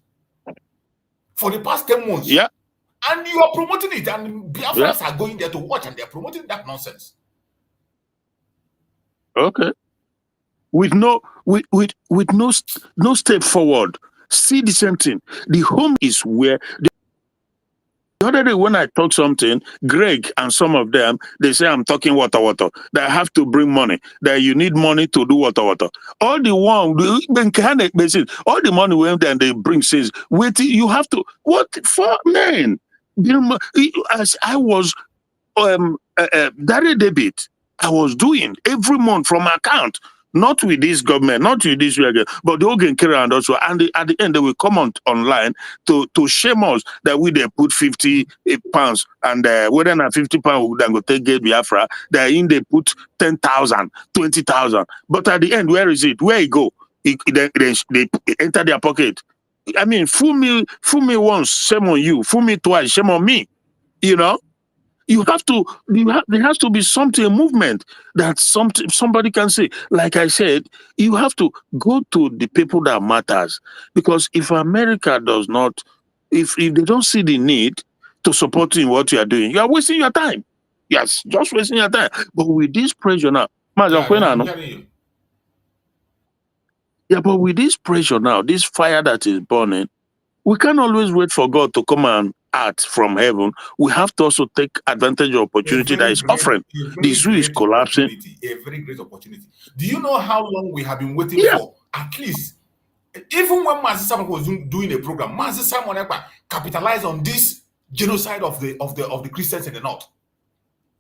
For the past 10 months. Yeah. And you are promoting it, and Biafra'S are going there to watch, and they are promoting that nonsense. Okay. With no step forward. See the same thing. The home is where the other day when I talk something, Greg and some of them, they say I'm talking water. That I have to bring money. That you need money to do water. All the money when then they bring says, wait, you have to what for man? As I was direct debit, I was doing every month from my account. Not with this government, not with this again, but the organ carrier and also, and at the end they will come online to shame us that we they put 50 pounds and whether not 50 pounds then go take get Biafra, they put 10,000, 20,000. But at the end, where is it? Where it go? They enter their pocket. I mean, fool me once, shame on you. Fool me twice, shame on me. You know. There has to be something, a movement that somebody can say. Like I said, you have to go to the people that matters. Because if America does not, if they don't see the need to support you in what you are doing, you are wasting your time. Yes, just wasting your time. But with this pressure now, but with this pressure now, this fire that is burning, we can't always wait for God to come and act from heaven. We have to also take advantage of opportunity that is offering. The zoo is collapsing. A very great opportunity. Do you know how long we have been waiting for? At least, even when Mazi Simon was doing a program, Mazi Simon capitalized on this genocide of the Christians in the north.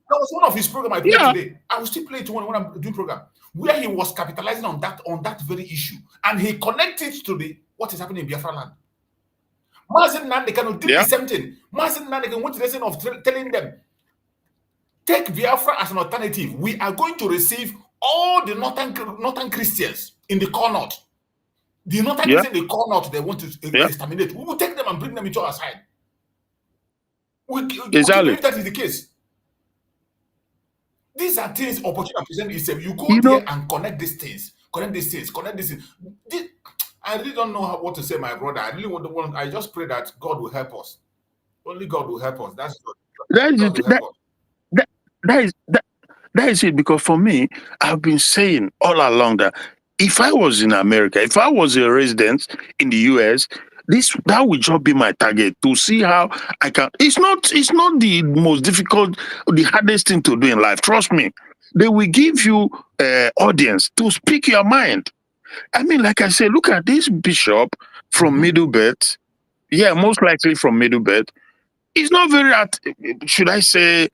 That was one of his programs I played today. I will still play it when I'm doing program where he was capitalizing on that very issue, and he connected to what is happening in Biafra land. Mazi Nnamdi did the same thing. Mazi Nnamdi went to the lesson of telling them, take Biafra as an alternative. We are going to receive all the northern Christians in the core north. The northern Christians in the core north, they want to exterminate. We will take them and bring them into our side. We believe that is the case. These are things opportunity present itself. You go there and connect these things. I really don't know what to say, my brother. I really want. I just pray that God will help us. Only God will help us. That's that is it. Because for me, I've been saying all along that if I was in America, if I was a resident in the US, that would just be my target to see how I can. It's not the most difficult, the hardest thing to do in life. Trust me. They will give you audience to speak your mind. I mean, like I said, look at this bishop from Middle Belt. Yeah, most likely from Middle Belt. He's not very, should I say,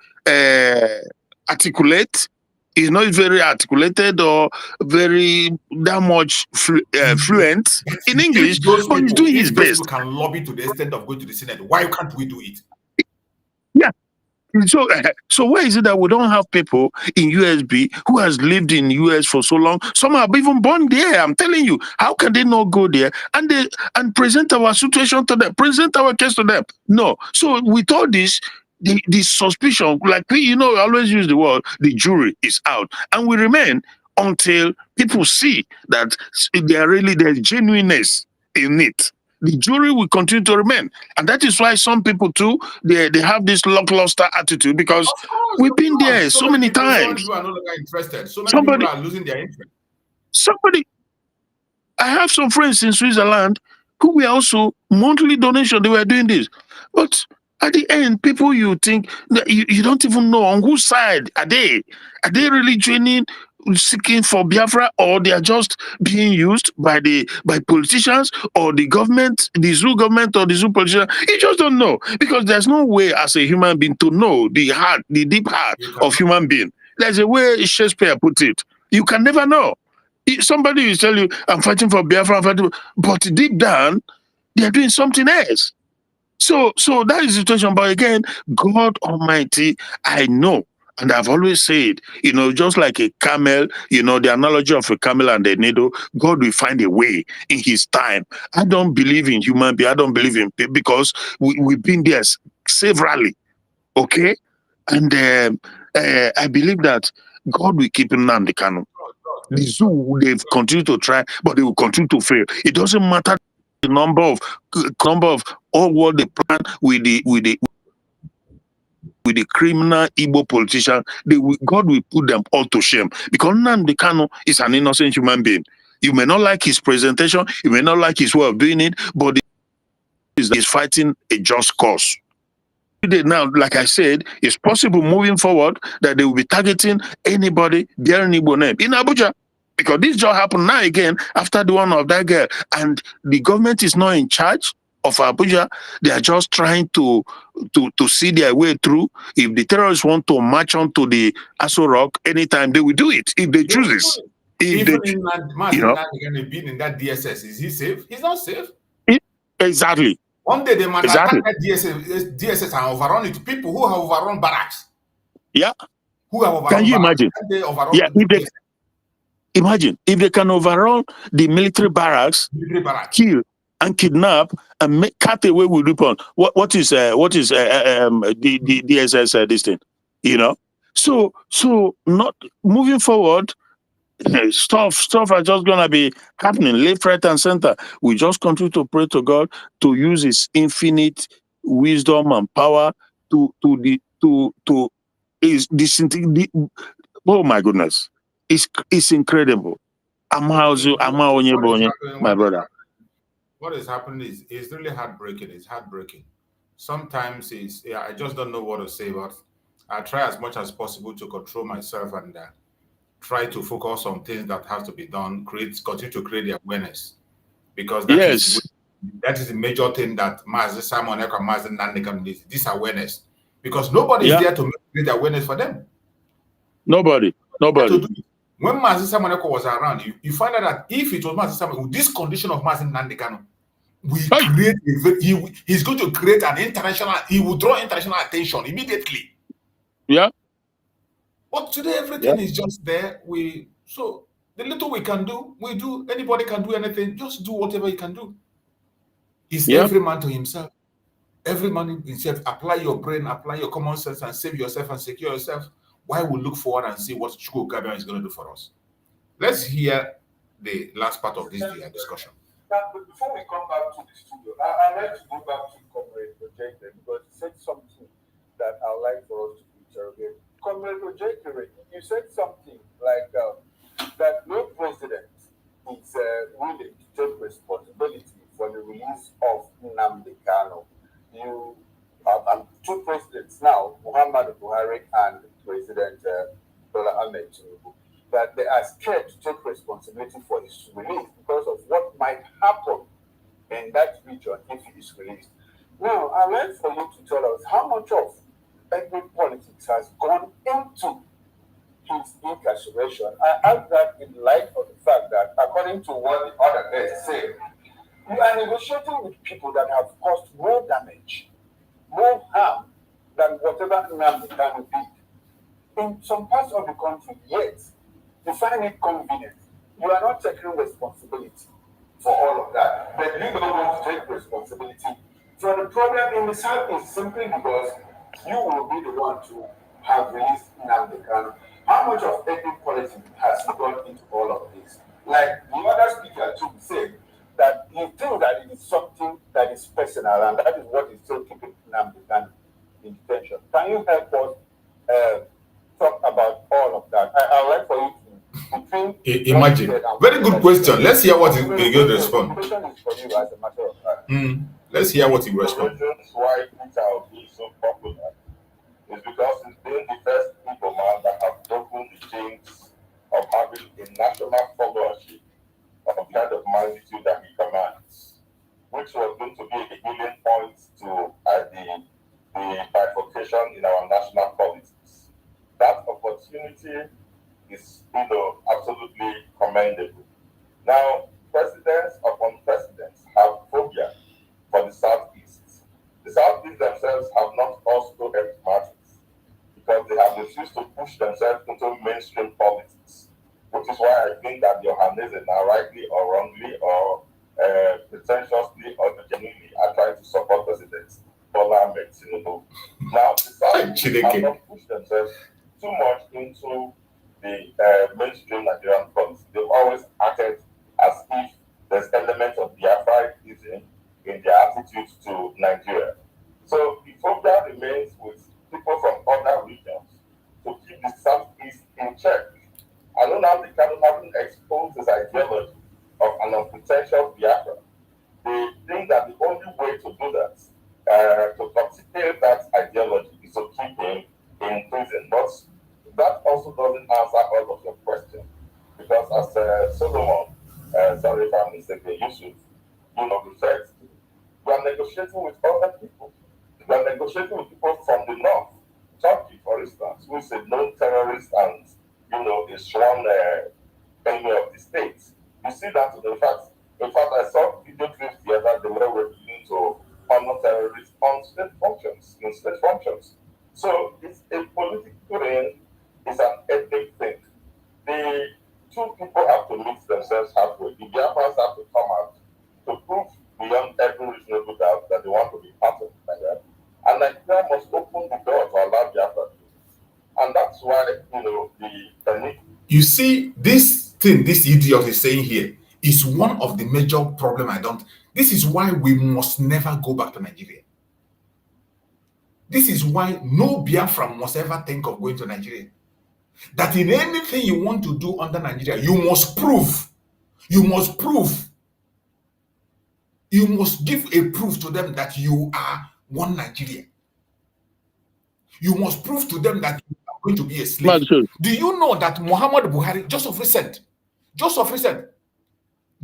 articulate. He's not very articulated or very that much fluent in English, but he's doing his if those best. people can lobby to the extent of going to the Senate, why can't we do it? Yeah. So why is it that we don't have people in USB who has lived in US for so long? Some have even born there. I'm telling you, how can they not go there and present our situation to them, present our case to them? No. So with all this, the suspicion, like we, I always use the word, the jury is out, and we remain until people see that there's genuineness in it. The jury will continue to remain. And that is why some people too, they have this lackluster attitude, because we've been there so many times. So many people are no longer interested. So many people are losing their interest. I have some friends in Switzerland who were also monthly donation. They were doing this. But at the end, people, you think that you don't even know on whose side are they? Are they really joining, seeking for Biafra, or they are just being used by politicians or the government, the zoo government or the zoo politician? You just don't know, because there's no way as a human being to know the deep heart of human being. There's a way Shakespeare put it. You can never know. Somebody will tell you, I'm fighting for Biafra, but deep down, they're doing something else. So that is the situation. But again, God Almighty, I know, and I've always said, just like a camel, the analogy of a camel and a needle, God will find a way in his time. I don't believe in human being. I don't believe in people, because we've been there severally, okay? And I believe that God will keep Nnamdi Kanu. The zoo, they've continued to try, but they will continue to fail. It doesn't matter the number of all what they plan with the criminal Igbo politician. God will put them all to shame, because Nnamdi Kanu is an innocent human being. You may not like his presentation, you may not like his way of doing it, but he's fighting a just cause. Now, like I said, it's possible moving forward that they will be targeting anybody bearing Igbo name in Abuja, because this just happened now again after the one of that girl, and the government is not in charge of Abuja. They are just trying to see their way through. If the terrorists want to march onto the Aso Rock anytime, they will do it if they choose it. Even being in that DSS, is he safe? He's not safe. Exactly. One day they might attack that DSS and overrun it. People who have overrun barracks. Yeah. Who have overrun Can you barracks. imagine? Imagine if they can overrun the military barracks, kill and kidnap and cut away with weapons. What is the DSS this thing? So not moving forward. Stuff are just gonna be happening left, right, and center. We just continue to pray to God to use His infinite wisdom and power to oh my goodness, it's incredible. My brother. What is happening is really heartbreaking. It's heartbreaking. Sometimes I just don't know what to say, but I try as much as possible to control myself and try to focus on things that have to be done, continue to create the awareness, because that is the major thing that Mazi Simon Ekpa, Mazi Nnamdi needs, this awareness, because nobody is there to create the awareness for them. Nobody. When Mazi Simon Ekpa was around, you find out that if it was Mazi Simon, with this condition of Mazi Nnamdi, he's going to create an international, he will draw international attention immediately. Yeah. But today everything is just there. So the little we can do, we do. Anybody can do anything. Just do whatever you can do. It's every man to himself. Every man himself. Apply your brain, apply your common sense, and save yourself and secure yourself. While we look forward and see what Chukwu Gabian is going to do for us. Let's hear the last part of this discussion. But before we come back to the studio, I'd like to go back to Comrade Ojekere, because he said something that I'd like for us to interrogate. Comrade Ojekere, you said something like that no president is willing to take responsibility for the release of Nnamdi Kanu. You have two presidents now, Muhammadu Buhari and President Bola Ahmed Tinubu, that they are scared to take responsibility for his release because of what might happen in that region if he is released. Now, I'd like for you to tell us how much of ethnic politics has gone into his incarceration. I ask that in light of the fact that, according to what the other guys say, you are negotiating with people that have caused more damage, more harm than whatever Nnamdi Kanu did in some parts of the country. Yet, you find it convenient. You are not taking responsibility for all of that, but you don't want to take responsibility for the problem in the southeast simply because you will be the one to have released Nnamdi Kanu. How much of ethnic politics has gone into all of this? Like the other speaker too said, that he thinks that it is something that is personal, and that is what is still keeping Nnamdi Kanu in detention. Can you help us talk about all of that? I'd like for you to imagine. Very good question. Let's hear what he will respond. Let's hear what he will respond. The reasons why Peter Obi is so popular is because he's been the first people man that have broken the chains of having a national followership of the kind of magnitude that he commands, which was going to be a healing point to the bifurcation in our national politics. That opportunity is, absolutely commendable. Now, presidents upon presidents have phobia for the Southeast. The Southeast themselves have not also helped matters because they have refused to push themselves into mainstream politics, which is why I think that the Ohanese now, rightly or wrongly or pretentiously or genuinely, are trying to support presidents Bola Ahmed Tinubu. Now, the Southeast have not pushed themselves too much into the mainstream Nigerian politics. They've always acted as if there's elements of Biafra'Sism in their attitude to Nigeria. So the phobia remains with people from other regions to keep the Southeast in check. I know now the Kanu having exposed his ideology of an unpretentious Biafra. They think that the only way to do that, to contain that ideology, is to keep him in prison. But that also doesn't answer all of your questions, because as Solomon, sorry if I'm mistaken, Yusuf, referred to, we are negotiating with other people. We are negotiating with people from the north. Turkey, for instance, who is a known terrorist and, a sworn enemy of the state. You see that, in fact, I saw video clips the other day where we're beginning to honor terrorists on state functions, in state functions. So it's a political thing, it's an ethnic thing. The two people have to meet themselves halfway. The Biafra'S have to come out to prove beyond every reasonable doubt that they want to be part of Nigeria. And Nigeria must open the door to allow Biafra to do this. And that's why, the You see, this thing, this idiot is saying here is one of the major problems This is why we must never go back to Nigeria. This is why no Biafra must ever think of going to Nigeria. That in anything you want to do under Nigeria, you must prove. You must prove. You must give a proof to them that you are one Nigeria. You must prove to them that you are going to be a slave. Do you know that Muhammad Buhari, just of recent,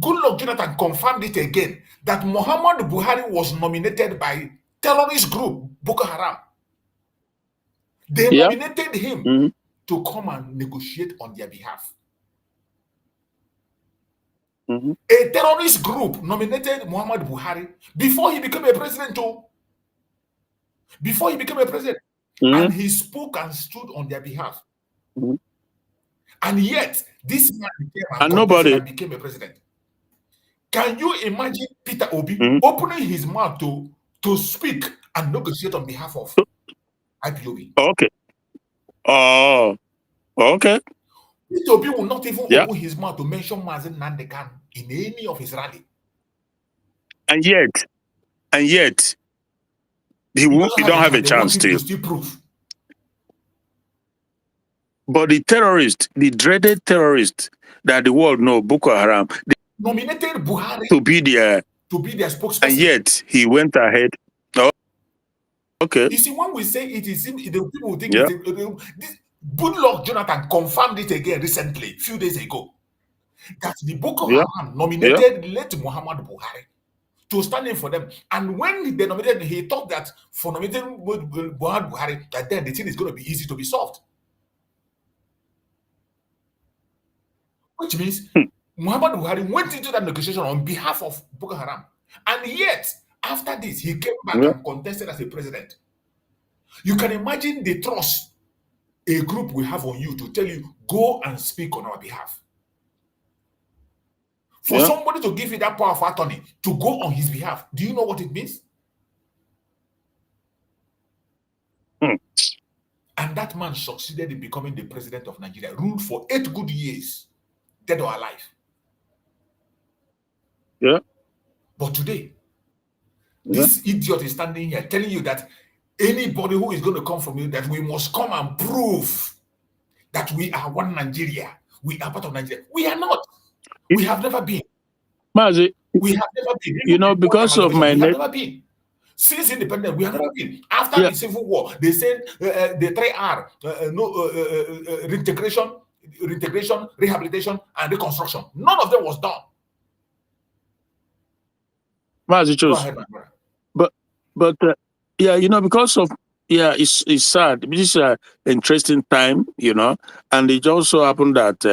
Goodluck Jonathan confirmed it again, that Muhammad Buhari was nominated by terrorist group Boko Haram. They nominated him to come and negotiate on their behalf. A terrorist group nominated Muhammad Buhari before he became a president. And he spoke and stood on their behalf. And yet, this man became a president. Can you imagine Peter Obi opening his mouth to speak and negotiate on behalf of IPOB? Okay. Oh, okay. Peter Obi will not even open his mouth to mention Mazen Nandekan in any of his rally. And yet, he don't have a chance to. Still prove. But the dreaded terrorist that the world know, Boko Haram, they nominated Buhari to be their spokesperson. And yet he went ahead. Oh, okay. You see, when we say it is, the people think Goodluck Jonathan confirmed it again recently, a few days ago, that the Boko Haram nominated late Muhammad Buhari to stand in for them. And when they nominated, he thought that for nominating Buhari, that then the thing is going to be easy to be solved. Which means Muhammad Buhari went into that negotiation on behalf of Boko Haram. And yet, after this, he came back and contested as a president. You can imagine the trust a group will have on you to tell you, go and speak on our behalf. For somebody to give you that power of attorney to go on his behalf, do you know what it means? And that man succeeded in becoming the president of Nigeria, ruled for 8 good years, dead or alive. Yeah. But today, this idiot is standing here telling you that anybody who is going to come from you, that we must come and prove that we are one Nigeria. We are part of Nigeria. We are not. We have never been. Mazi, we have never been. You know, because of my we have never been. Since independence, we have never been. After the Civil War, they said the 3R, reintegration, rehabilitation, and reconstruction. None of them was done. Mazi, Go ahead, my brother. But yeah, you know, because of it's sad. This is an interesting time, you know, and it also happened that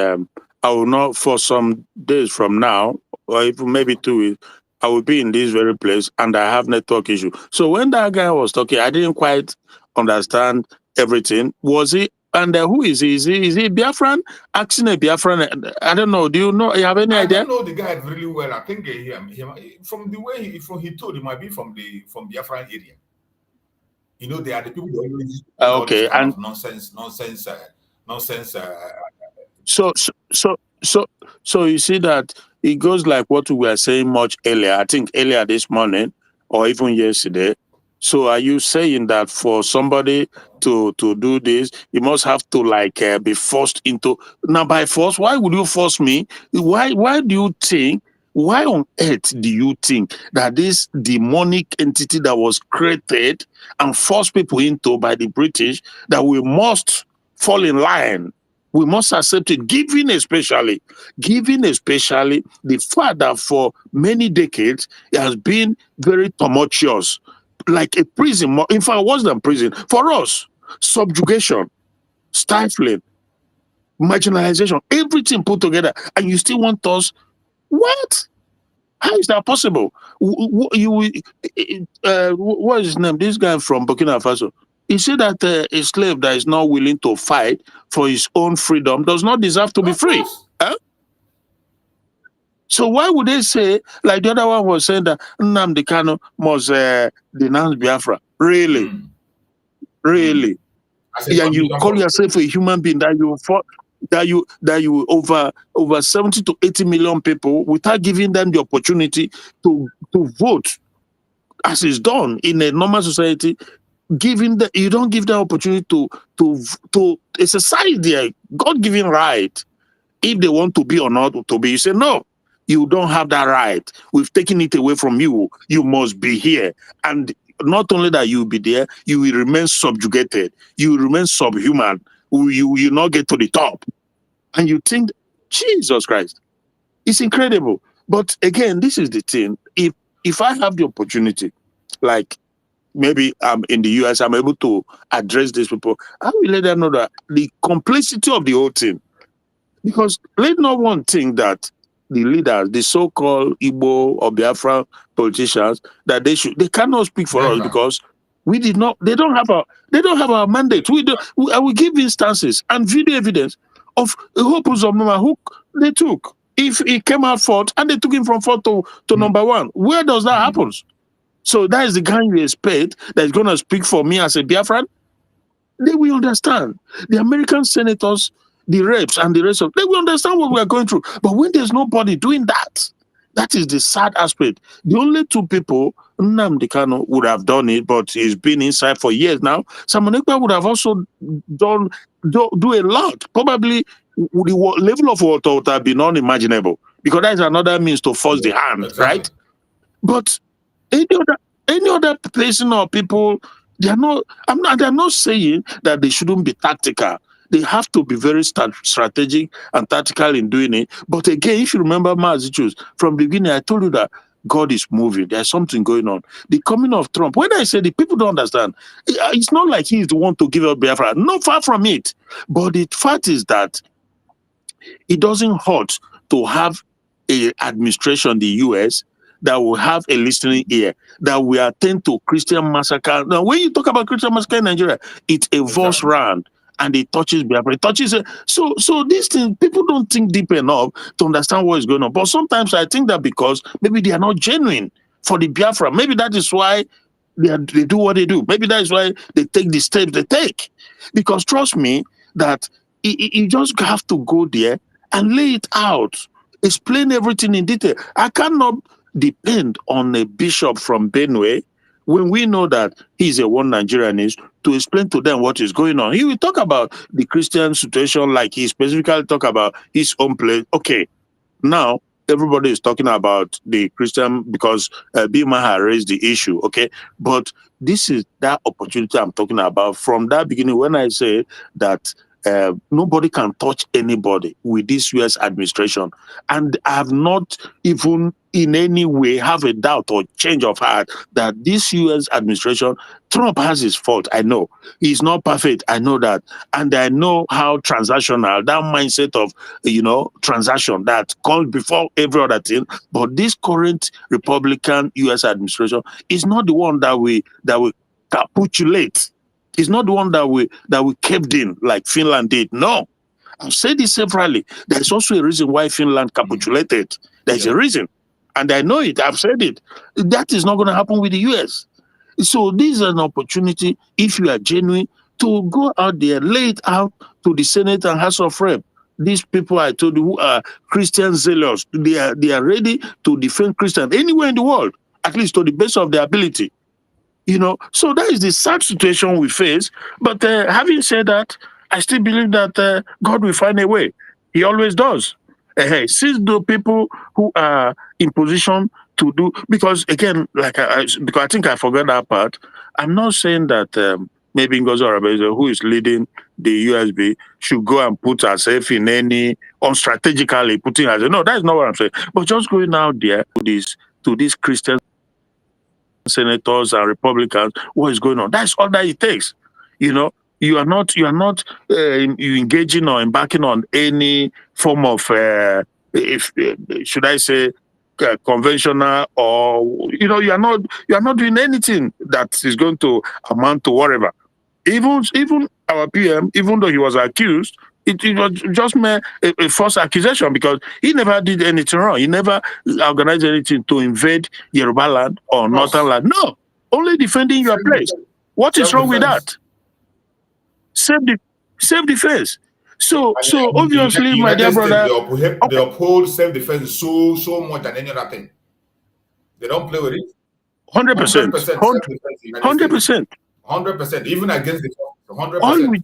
I will not, for some days from now, or even maybe 2 weeks, I will be in this very place and I have network issue. So when that guy was talking, I didn't quite understand everything. Was he? And who is he? Is he Biafran? Asking a Biafran? I don't know. Do you know? You have any idea? I don't know the guy really well. I think from the way he told, it might be from Biafran area. You know, they are the people who always okay, and nonsense. So you see that it goes like what we were saying much earlier. I think earlier this morning or even yesterday. So are you saying that for somebody to do this, you must have to like be forced into? Now by force, why would you force me? Why do you think? Why on earth do you think that this demonic entity that was created and forced people into by the British, that we must fall in line? We must accept it, given especially the fact that for many decades it has been very tumultuous, like a prison. In fact, worse than prison for us. Subjugation, stifling, marginalization, everything put together, and you still want us? What? How is that possible? What is his name? This guy from Burkina Faso. He said that a slave that is not willing to fight for his own freedom does not deserve to be free. Huh? So why would they say, like the other one was saying, that Nnamdi Kanu must denounce Biafra? Really? Really? And you call yourself a human being that you fought, that you over 70 to 80 million people without giving them the opportunity to vote, as is done in a normal society. You don't give them opportunity to exercise their God-given right. If they want to be or not to be, you say no, you don't have that right. We've taken it away from you. You must be here. And not only that you will be there, you will remain subjugated. You will remain subhuman. You will not get to the top. And you think, Jesus Christ, it's incredible. But again, this is the thing. If I have the opportunity, like maybe I'm in the US, I'm able to address these people, I will let them know that the complexity of the whole thing. Because let no one think that the leaders, the so-called Igbo or Biafra politicians, that they cannot speak for us because they don't have our mandate. I will give instances and video evidence of a whole of Mama who they took. If he came out fourth and they took him from fourth to number one, where does that happen? So that is the guy you expect that is going to speak for me as a Biafran. They will understand. The American senators, the reps, and the rest of they will understand what we are going through. But when there's nobody doing that, that is the sad aspect. The only 2 people, Nnamdi Kanu would have done it, but he's been inside for years now. Simon Ekpa would have also do a lot. Probably the level of water would have been unimaginable, because that is another means to force the hand, right? But any other person or people, they're not saying that they shouldn't be tactical. They have to be very strategic and tactical in doing it. But again, if you remember my attitudes from the beginning, I told you that God is moving. There's something going on. The coming of Trump, when I say the people don't understand, it's not like he's the one to give up Biafra. No, far from it. But the fact is that it doesn't hurt to have a administration, the US, that will have a listening ear, that will attend to Christian massacre. Now, when you talk about Christian massacre in Nigeria, it evolves round and it touches Biafra. It touches so these things, people don't think deep enough to understand what is going on. But sometimes I think that because maybe they are not genuine for the Biafra. Maybe that is why they do what they do. Maybe that is why they take the steps they take. Because trust me, that you just have to go there and lay it out, explain everything in detail. I cannot depend on a bishop from Benue when we know that he's a one Nigerianist to explain to them what is going on. He will talk about the Christian situation like he specifically talk about his own place. Okay, now everybody is talking about the Christian because Bima had raised the issue, okay? But this is that opportunity I'm talking about from that beginning when I say that nobody can touch anybody with this U.S. administration. And I have not even in any way have a doubt or change of heart that this U.S. administration, Trump has his fault. I know. He's not perfect. I know that. And I know how transactional, that mindset of, transaction that comes before every other thing. But this current Republican U.S. administration is not the one that we capitulate. It's not the one that we kept in like Finland did. No, I've said this severally. There's also a reason why Finland capitulated. There's a reason, and I know it. I've said it. That is not going to happen with the U.S. So this is an opportunity, if you are genuine, to go out there, lay it out to the Senate and House of Rep. These people I told you who are Christian zealous, they are ready to defend Christians anywhere in the world, at least to the best of their ability. So that is the sad situation we face. But having said that, I still believe that God will find a way. He always does. Since the people who are in position to do, because again, because I think I forgot that part. I'm not saying that maybe Ngozi Orebeze, who is leading the USB, should go and put herself in any unstrategically putting herself. No, that's not what I'm saying. But just going out there to these Christians, senators and Republicans, what is going on? That's all that it takes. You are not engaging or embarking on any form of should I say conventional, or you are not doing anything that is going to amount to whatever. Even our PM, even though he was accused, it was just a false accusation because he never did anything wrong. He never organized anything to invade Yoruba land or Northern land. No, only defending your place. What is wrong with that? Self-defense. So obviously, my dear brother, they uphold self-defense so much than any other thing. They don't play with it. 100%. 100%. 100%. Even against the 100%.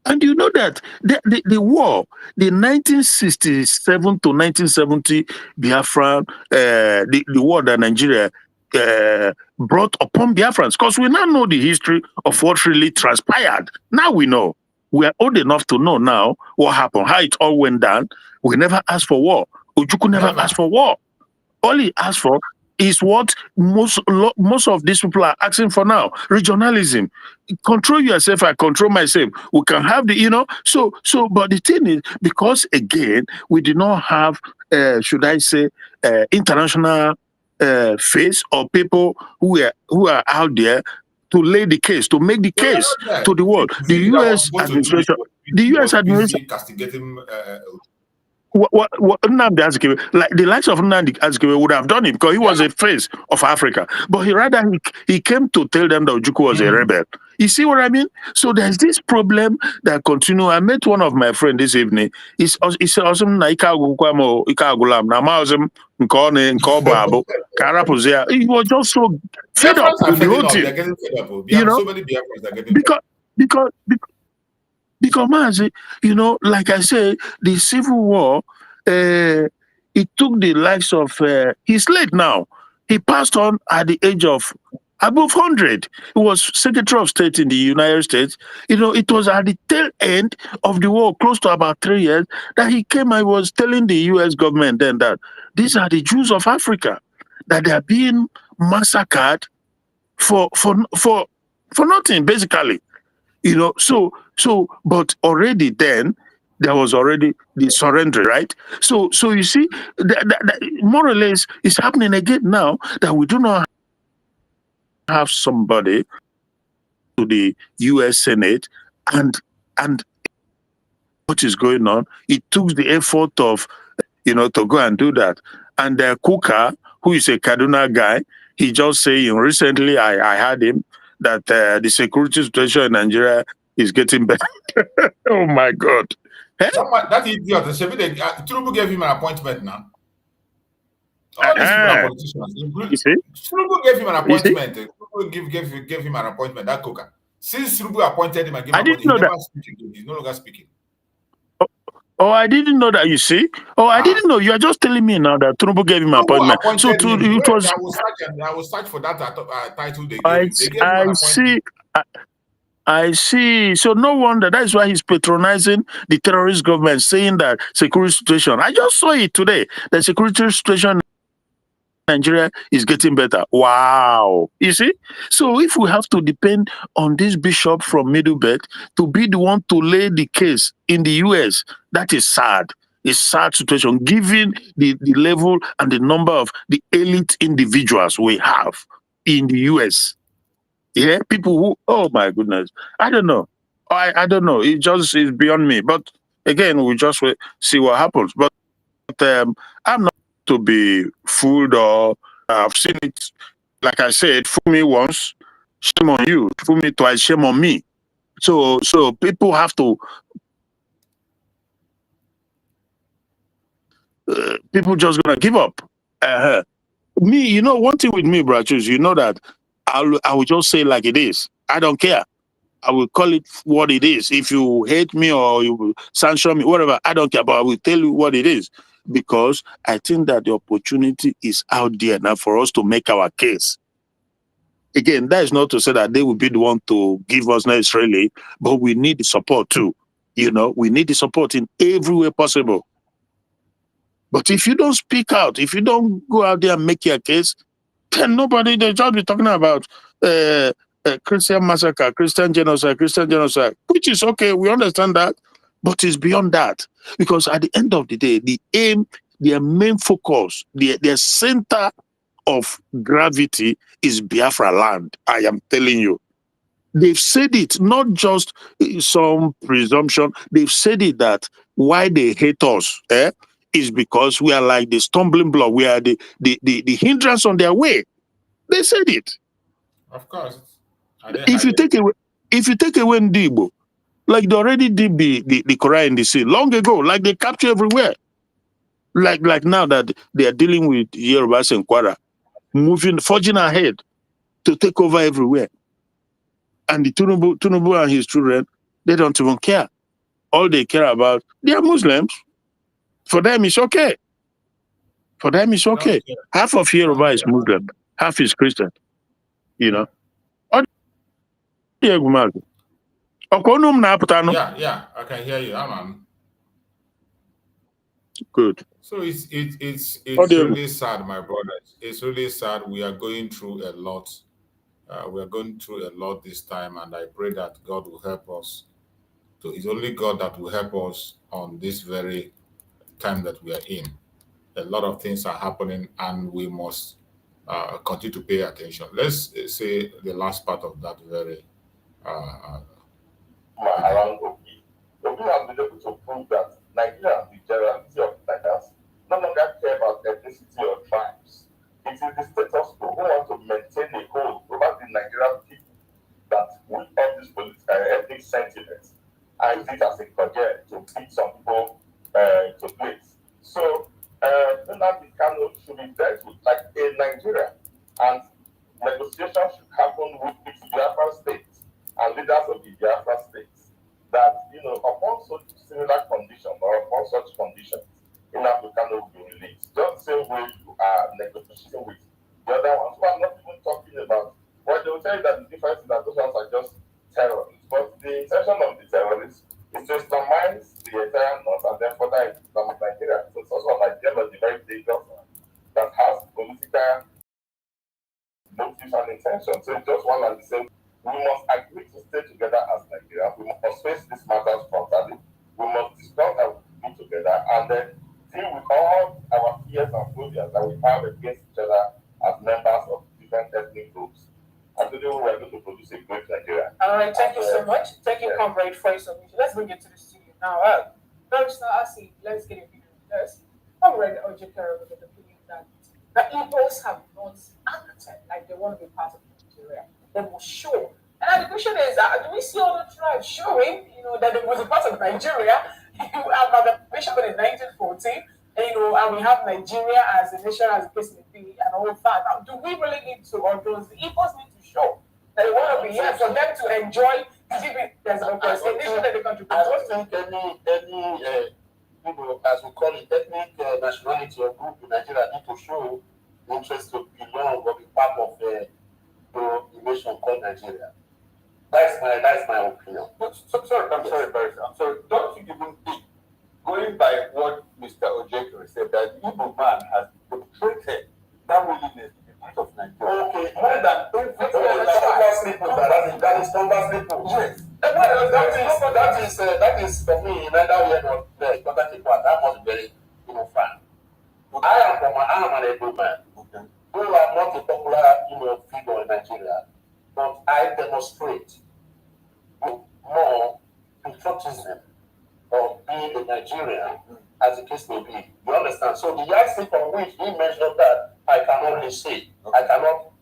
And you know that the war, the 1967 to 1970 Biafra, the war that Nigeria brought upon Biafrans, because we now know the history of what really transpired. Now we know. We are old enough to know now what happened, how it all went down. We never asked for war. Ojukwu never asked for war. All he asked for is what most of these people are asking for now: regionalism. Control yourself, I control myself. We can have the, so. But the thing is, because again, we did not have, should I say, international face or people who are out there to lay the case, to make the case to the world. The U.S. administration, castigating. What Nnamdi Azikiwe, like the likes of Nnamdi Azikiwe would have done it because he was a face of Africa, but he came to tell them that Ojukwu was a rebel. You see what I mean? So there's this problem that continue. I met one of my friends this evening. He said, "Awesome, na ika agulam na mausem nkone nkobo karapuzia." He was just so fed up with the whole thing. So many Biafrans are getting because like I say, the Civil War, it took the lives of, he's late now. He passed on at the age of above 100. He was Secretary of State in the United States. It was at the tail end of the war, close to about 3 years, that he came and was telling the U.S. government then that these are the Jews of Africa, that they are being massacred for nothing, basically. But already then, there was already the surrender, right? So you see, that more or less is happening again now, that we do not have somebody to the U.S. Senate and what is going on. It took the effort of to go and do that. And Kuka, who is a Kaduna guy, he just saying recently, I heard him that the security situation in Nigeria is getting better. Oh my God! That idiot, Tinubu gave him an appointment now. All these people are politicians. You see? Tinubu gave him an appointment. Tinubu gave him an appointment. That Kuka. Since Tinubu appointed him and gave him appointment, he never speaking. He's no longer speaking. Oh, I didn't know that. You see? Oh, I didn't know. You are just telling me now that Tinubu gave him an appointment. So it was. I will search for that title they gave I him. They gave him an see. I see. So no wonder. That is why he's patronizing the terrorist government, saying that security situation. I just saw it today. The security situation in Nigeria is getting better. Wow. You see? So if we have to depend on this bishop from Middle Belt to be the one to lay the case in the US, that is sad. It's sad situation, given the level and the number of the elite individuals we have in the US. Yeah, people who, oh my goodness, I don't know. I don't know. It just is beyond me. But again, we just see what happens. But I'm not to be fooled, or I've seen it. Like I said, fool me once, shame on you. Fool me twice, shame on me. So people have to. People just gonna give up. Me, one thing with me, brothers, that I will just say like it is. I don't care. I will call it what it is. If you hate me or you sanction me, whatever, I don't care. But I will tell you what it is, because I think that the opportunity is out there now for us to make our case. Again, that is not to say that they will be the one to give us necessarily, but we need the support too. We need the support in every way possible. But if you don't speak out, if you don't go out there and make your case, then nobody, they'll just be talking about Christian massacre, Christian genocide, which is okay, we understand that, but it's beyond that. Because at the end of the day, the aim, their main focus, their center of gravity is Biafra land. I am telling you. They've said it, not just some presumption. They've said it that why they hate us is because we are like the stumbling block. We are the hindrance on their way. They said it. Of course. If you take away Ndibo, like they already did the Quran in the sea long ago, like they capture everywhere. Like now that they are dealing with Yorubas and Kwara, forging ahead to take over everywhere. And the Tinubu and his children, they don't even care. All they care about, they are Muslims. For them, it's okay. Half of Yoruba is Muslim, half is Christian. Yeah, I can hear you, man. Good. So it's really sad, my brothers. It's really sad. We are going through a lot. We are going through a lot this time, and I pray that God will help us. So it's only God that will help us on this very time that we are in. A lot of things are happening, and we must continue to pay attention. Let's say the last part of that very around Obi. Obi has been able to prove that Nigeria and the generality of Nigerians no longer care about ethnicity or tribes. It is the status quo who want to maintain a hold over the Nigerian people that will have this ethnic sentiment and use it as a project to beat some people to place. So, Nnamdi Kanu should be dealt with like a Nigeria, and negotiations should happen with the Biafra states and leaders of the Biafra states that, upon such similar conditions or upon such conditions, Nnamdi Kanu will be released. Just the same way you are negotiating with the other ones. So I'm not even talking about Well, they will tell you that the difference is that those ones are just terrorists. But the intention of the terrorists is to Islamize the entire north and then further Islamize Nigeria. So it's also an ideology, very dangerous one, that has political motives and intentions. So it's just one and the same. We must agree to stay together as Nigeria. We must face these matters frontally. We must discuss and be together and then deal with all our fears and phobias that we have against each other as members of different ethnic groups. And today we are going to produce a great Nigeria. All right, thank you so much. Thank you, comrade, for your submission. Let's bring it to the studio now. Mr. Asi, let's get a video of this. Comrade Ojekere with the opinion that the Igbos have not acted like they want to be part of Nigeria. They will show. And the question is, do we see all the tribes showing, that they was a part of Nigeria? You have amalgamation in 1914, and we have Nigeria as a nation, as a case may be, and all of that. Now, do we really need to, or does the Igbos need to show that they want to be here for them to enjoy there's no nation that they contribute? I don't think any as we call it, ethnic nationality or group in Nigeria need to show interest to belong or be part of the nation called Nigeria. That's my opinion. I'm sorry, Barry. I'm sorry. Don't you even think, going by what Mr. Ojekere said, that the Igbo man has demonstrated that willingness to be part of Nigeria? Okay, more than that is numbers people. Yes. That is for me, neither here nor there. Important people, that was very fun. I am an able man. Okay. Though I'm not a popular figure in Nigeria, but I demonstrate more patriotism of being a Nigerian, as the case may be. You understand? So the yardstick on which he measured that, I cannot really say. Okay.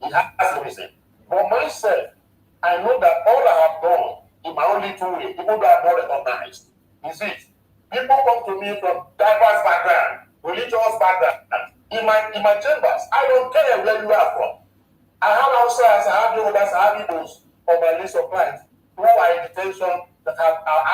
He has a reason. For myself, I know that all I have done in my own little way, even though I'm not recognized, is it. People come to me from diverse background, religious background. In my chambers, I don't care where you are from. I have outsiders, I have Yorubas, I have Igbos on my list of clients who are in detention that I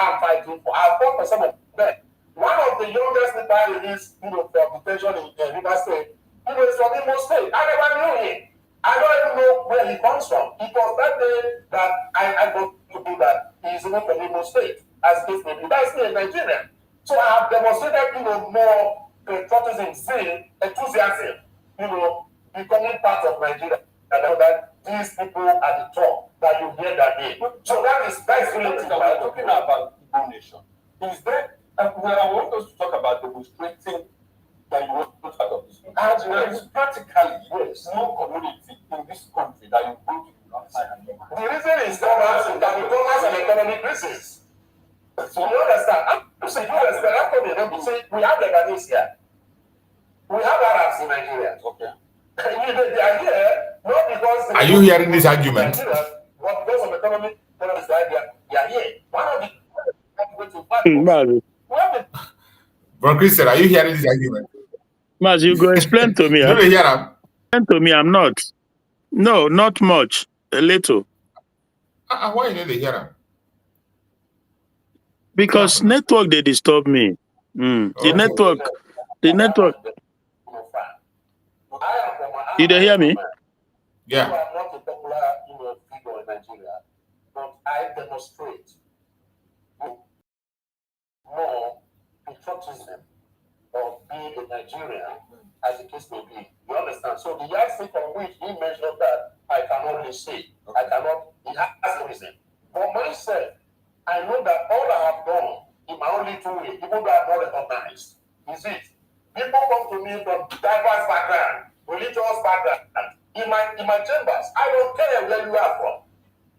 am fighting for. I fought for some of them. One of the youngest people I released from detention in River State, is from Imo State. I never knew him. I don't even know where he comes from. It was that day that I got to do that. He is even from Imo State, as case may be. That's me, a Nigerian. So I have demonstrated, more patriotism, zeal, enthusiasm, becoming part of Nigeria. And know that these people at the top, that you hear that name. So that's relative. Talking about Igbo nation. Is there, I want us to talk about demonstrating that you want to be part of this. There is practically no community in this country that you go to outside and you. The reason is commerce and economic reasons. So you understand? We have Lebanese here. We have Arabs in Nigeria. Okay. They are here not because. Are you hearing this argument? Because of economic policies, they are here. One of the. Bro Christian, are you hearing this argument? Mas, you go explain to me. You don't hear him? Explain to me, I'm not. No, not much. A little. Why you don't hear him? Because network, they disturb me. The network. Did you hear me? Yeah. I'm not a popular figure in Nigeria, but I demonstrate more patriotism of being a Nigerian, as the case may be. You understand? So the yardstick on which he measured that, I cannot really say. He has a reason. For myself, I know that all I have done in my own little way, even though I'm not recognized, is it. People come to me from diverse background, religious background. In my chambers, I don't care where you are from.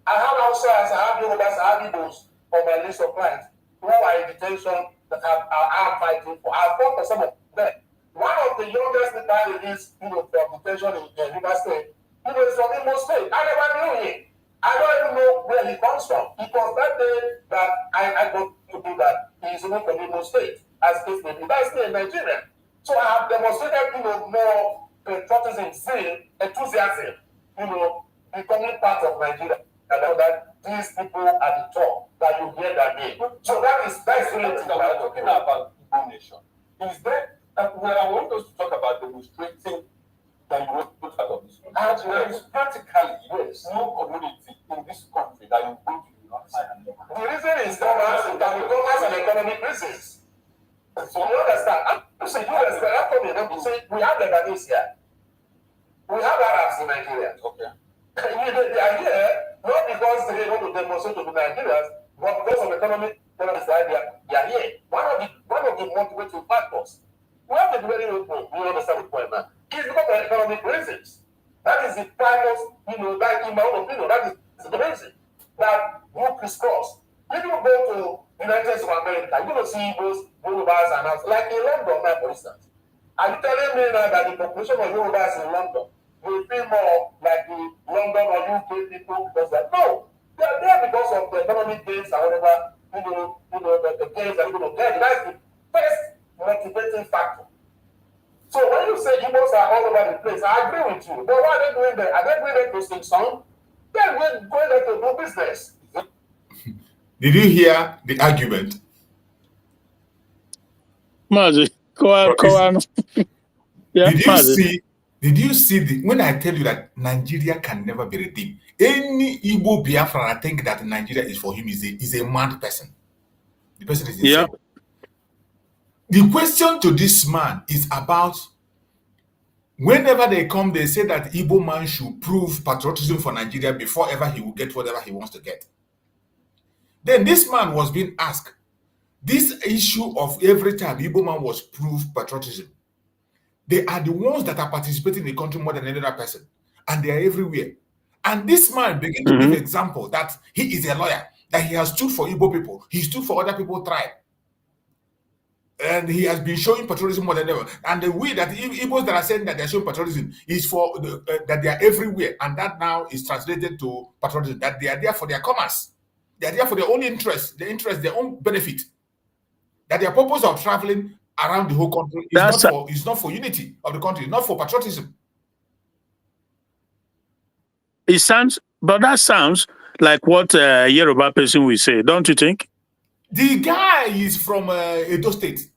I have outsiders, I have Yorubas, I have Igbos on my list of clients who are in detention that I am fighting for. I fought for some of them. One of the youngest people I released from detention in River State, is from Imo State. I never knew him. I don't even know where he comes from. It was that day that I got to do that. He is even from Imo State, as case may be. That's me, a Nigerian. So I have demonstrated, more patriotism, zeal, enthusiasm, becoming part of Nigeria. And know that these people at the top, that you hear their name. So that's relative. Talking about Igbo nation. Is there, I want us to talk about demonstrating that you want to be part of this. And there is practically no community in this country that you go to unite. The reason is commerce and economic reasons. So you understand? You understand? How come you say we have Lebanese here? We have Arabs in Nigeria. Okay. They are here not because they want to demonstrate to the Nigerians, but because of economic side, they are here. One of the motivating factors. We have to be very open. You understand the point now? It's because of economic reasons. That is the primary, that in my own opinion, that is the reason that you crisscross. If you go to the United States of America, you're going to see those Yorubas and us, like in London now, for instance. Are you telling me now that the population of Yorubas in London will feel more like the London or UK people because that? No, they are there because of the economic gains and whatever, the gains that you're going to get. That's the first motivating factor. So when you say Igbos are all over the place, I agree with you. But what are they doing there? Are they going there to sing song? They're going there to do business. Did you hear the argument? Mazi, go on. Yeah, Did you see when I tell you that Nigeria can never be redeemed? Any Igbo Biafra think that Nigeria is for him is a mad person. The person is insane. Yeah. The question to this man is about whenever they come, they say that Igbo man should prove patriotism for Nigeria before ever he will get whatever he wants to get. Then this man was being asked, this issue of every time Igbo man was proved patriotism, they are the ones that are participating in the country more than any other person. And they are everywhere. And this man began to give example that he is a lawyer, that he has stood for Igbo people, he stood for other people's tribe. And he has been showing patriotism more than ever. And the way that Igbos that are saying that they're showing patriotism is for that they are everywhere. And that now is translated to patriotism, that they are there for their commerce. They are there for their own interest, their own benefit. That their purpose of traveling around the whole country is not for unity of the country, not for patriotism. That sounds like what a Yoruba person will say, don't you think? The guy is from Edo State.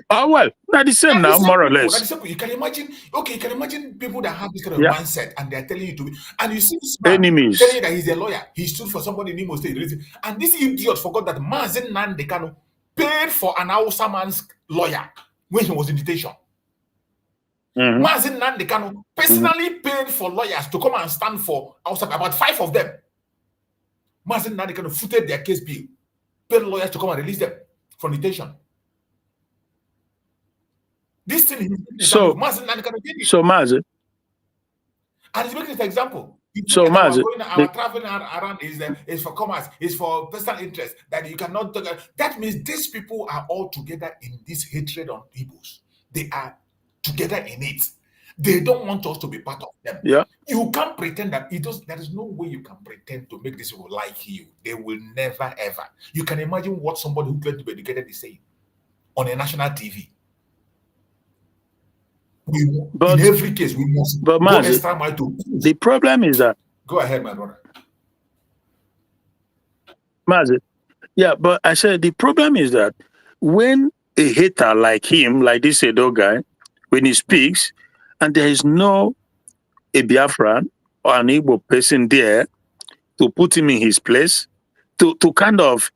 Oh, well, not the same now, more or less. You can imagine people that have this kind of mindset and they're telling you to be, and you see this man enemies telling you that he's a lawyer, he stood for somebody in Imo State, and this idiot forgot that Mazen Nandekano paid for an Hausa man's lawyer when he was in detention. Mazen Nandekano personally paid for lawyers to come and stand for Hausa, about 5 of them. Mazen Nandekano footed their case bill, paid lawyers to come and release them from detention. This thing is Mazen Nandekano did it. So Mazen, and he's making this example. So Mazen, our traveling around is for commerce, is for personal interest, that you cannot talk. That means these people are all together in this hatred on Igbos. They are together in it. They don't want us to be part of them. Yeah. You can't pretend that there is no way you can pretend to make these people like you. They will never ever. You can imagine what somebody who claims to be educated is saying on a national TV. In every case, we must go extra mile to. The problem is that. Go ahead, my brother. Mazi, yeah, but I said the problem is that when a hater like him, like this Edo guy, when he speaks, and there is no a Biafran or an Igbo person there to put him in his place, to kind of,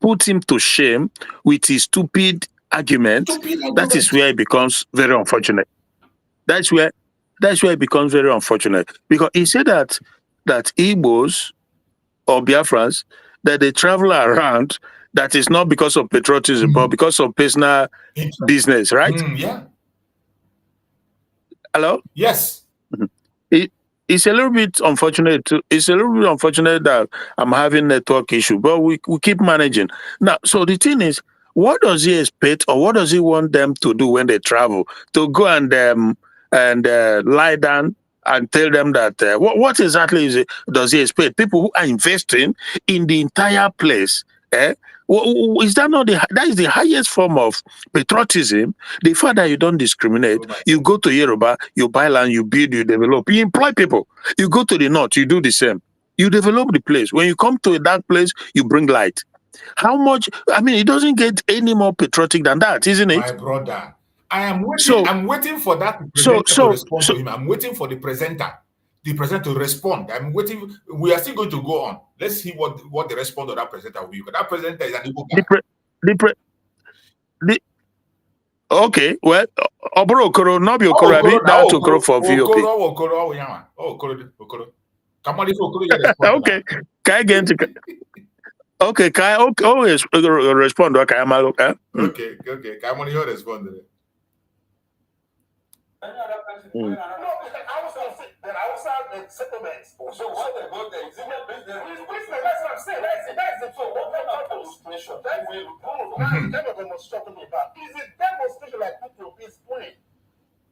put him to shame with his stupid argument, that is where it becomes very unfortunate. That's where it becomes very unfortunate. Because he said that Igbos or Biafrans, that they travel around, that is not because of patriotism, but because of personal business, right? Yeah. Hello? Yes. It's a little bit unfortunate. It's a little bit unfortunate that I'm having network issue, but we keep managing. Now, so the thing is, what does he expect, or what does he want them to do when they travel? To go and lie down and tell them that what exactly does he expect? People who are investing in the entire place. Is that not that is the highest form of patriotism? The fact that you don't discriminate. You go to Yoruba, you buy land, you build, you develop, you employ people. You go to the north, you do the same. You develop the place. When you come to a dark place, you bring light. How much? I mean, it doesn't get any more patriotic than that, isn't it? My brother. I am waiting. So I'm waiting for that presenter to respond to him. I'm waiting for the presenter to respond. I'm waiting. We are still going to go on. Let's see what the response of that presenter will be. Because that presenter is an Igbo guy. Okay, well, Oboro Okoro, not be Okoro, that's Okoro for VOP. Okoro. Okay, can I get into? Okay, can I always respond? Okay, I'm okay. Okay. Can I respond? I was out settlements. So what they go there is in the business. That's what I'm saying. That's the so what kind of demonstration? That will kind of demonstration about. Is it demonstration like people is playing?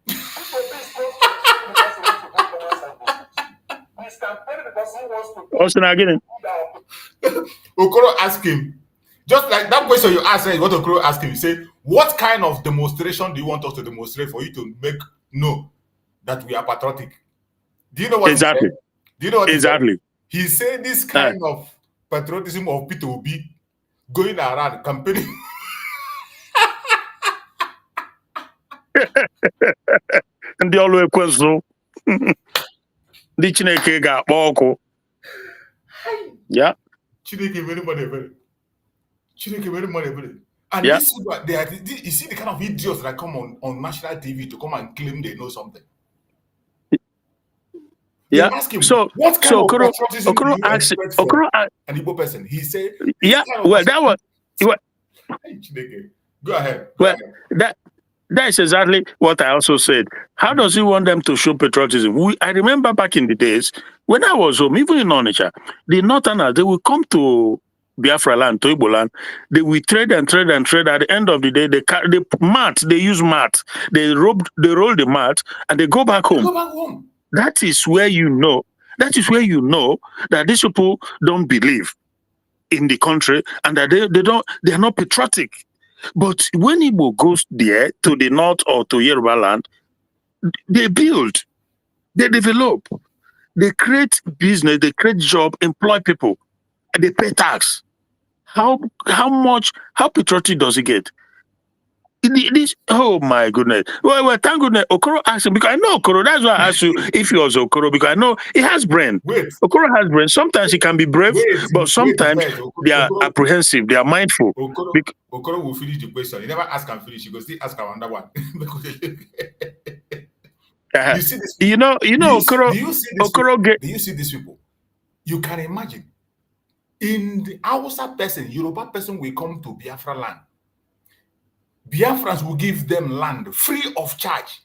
People is close to because he wants to go to us and go. He's campaigning because he wants to go. What's not getting? Okoro asked him, just like that question you asked, what Okoro asked him, he said, what kind of demonstration do you want us to demonstrate for you to make know that we are patriotic? Do you know what exactly? He said? Do you know what exactly? He said this kind of patriotism of Peter Obi going around campaigning. And the always question. The Chineke got boko. Yeah. Chineke very money. And yeah. this you see the kind of idiots that come on national TV to come and claim they know something. Yeah. Ask him, so what kind of patriotism Okoro do you expect from an Igbo person? He said, yeah. Well, that was. Go ahead. Well, that is exactly what I also said. How does he want them to show patriotism? I remember back in the days when I was home, even in Onitsha, the Northerners, they will come to Biafra land, to Igbo land. They will trade and trade and trade. At the end of the day, they use mat. They roll the mat and they go back home. That is where you know. That is where you know that these people don't believe in the country and that they are not patriotic. But when Igbo goes there to the north or to Yoruba land, they build, they develop, they create business, they create job, employ people, and they pay tax. How patriotic does it get? Oh my goodness. Well, thank goodness. Okoro asked him, because I know Okoro, that's why I asked you if he was Okoro, because I know he has brain. Okoro has brain. Sometimes he can be brave, but sometimes they are apprehensive, they are mindful. Okoro will finish the question. He never ask and finish, he goes still ask another one. You see this? You know, Okoro. Do you see these people? You can imagine. In the Hausa person, Yoruba person will come to Biafra land. Biafrans will give them land free of charge.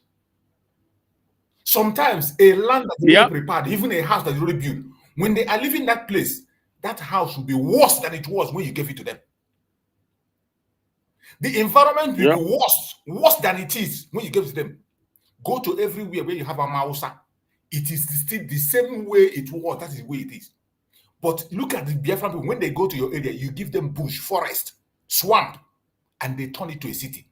Sometimes a land that is already prepared, even a house that is already built, when they are living that place, that house will be worse than it was when you gave it to them. The environment will be worse than it is when you give it to them. Go to everywhere where you have a Hausa. It is still the same way it was. That is the way it is. But look at the Biafran people. When they go to your area, you give them bush, forest, swamp, and they turn it to a city.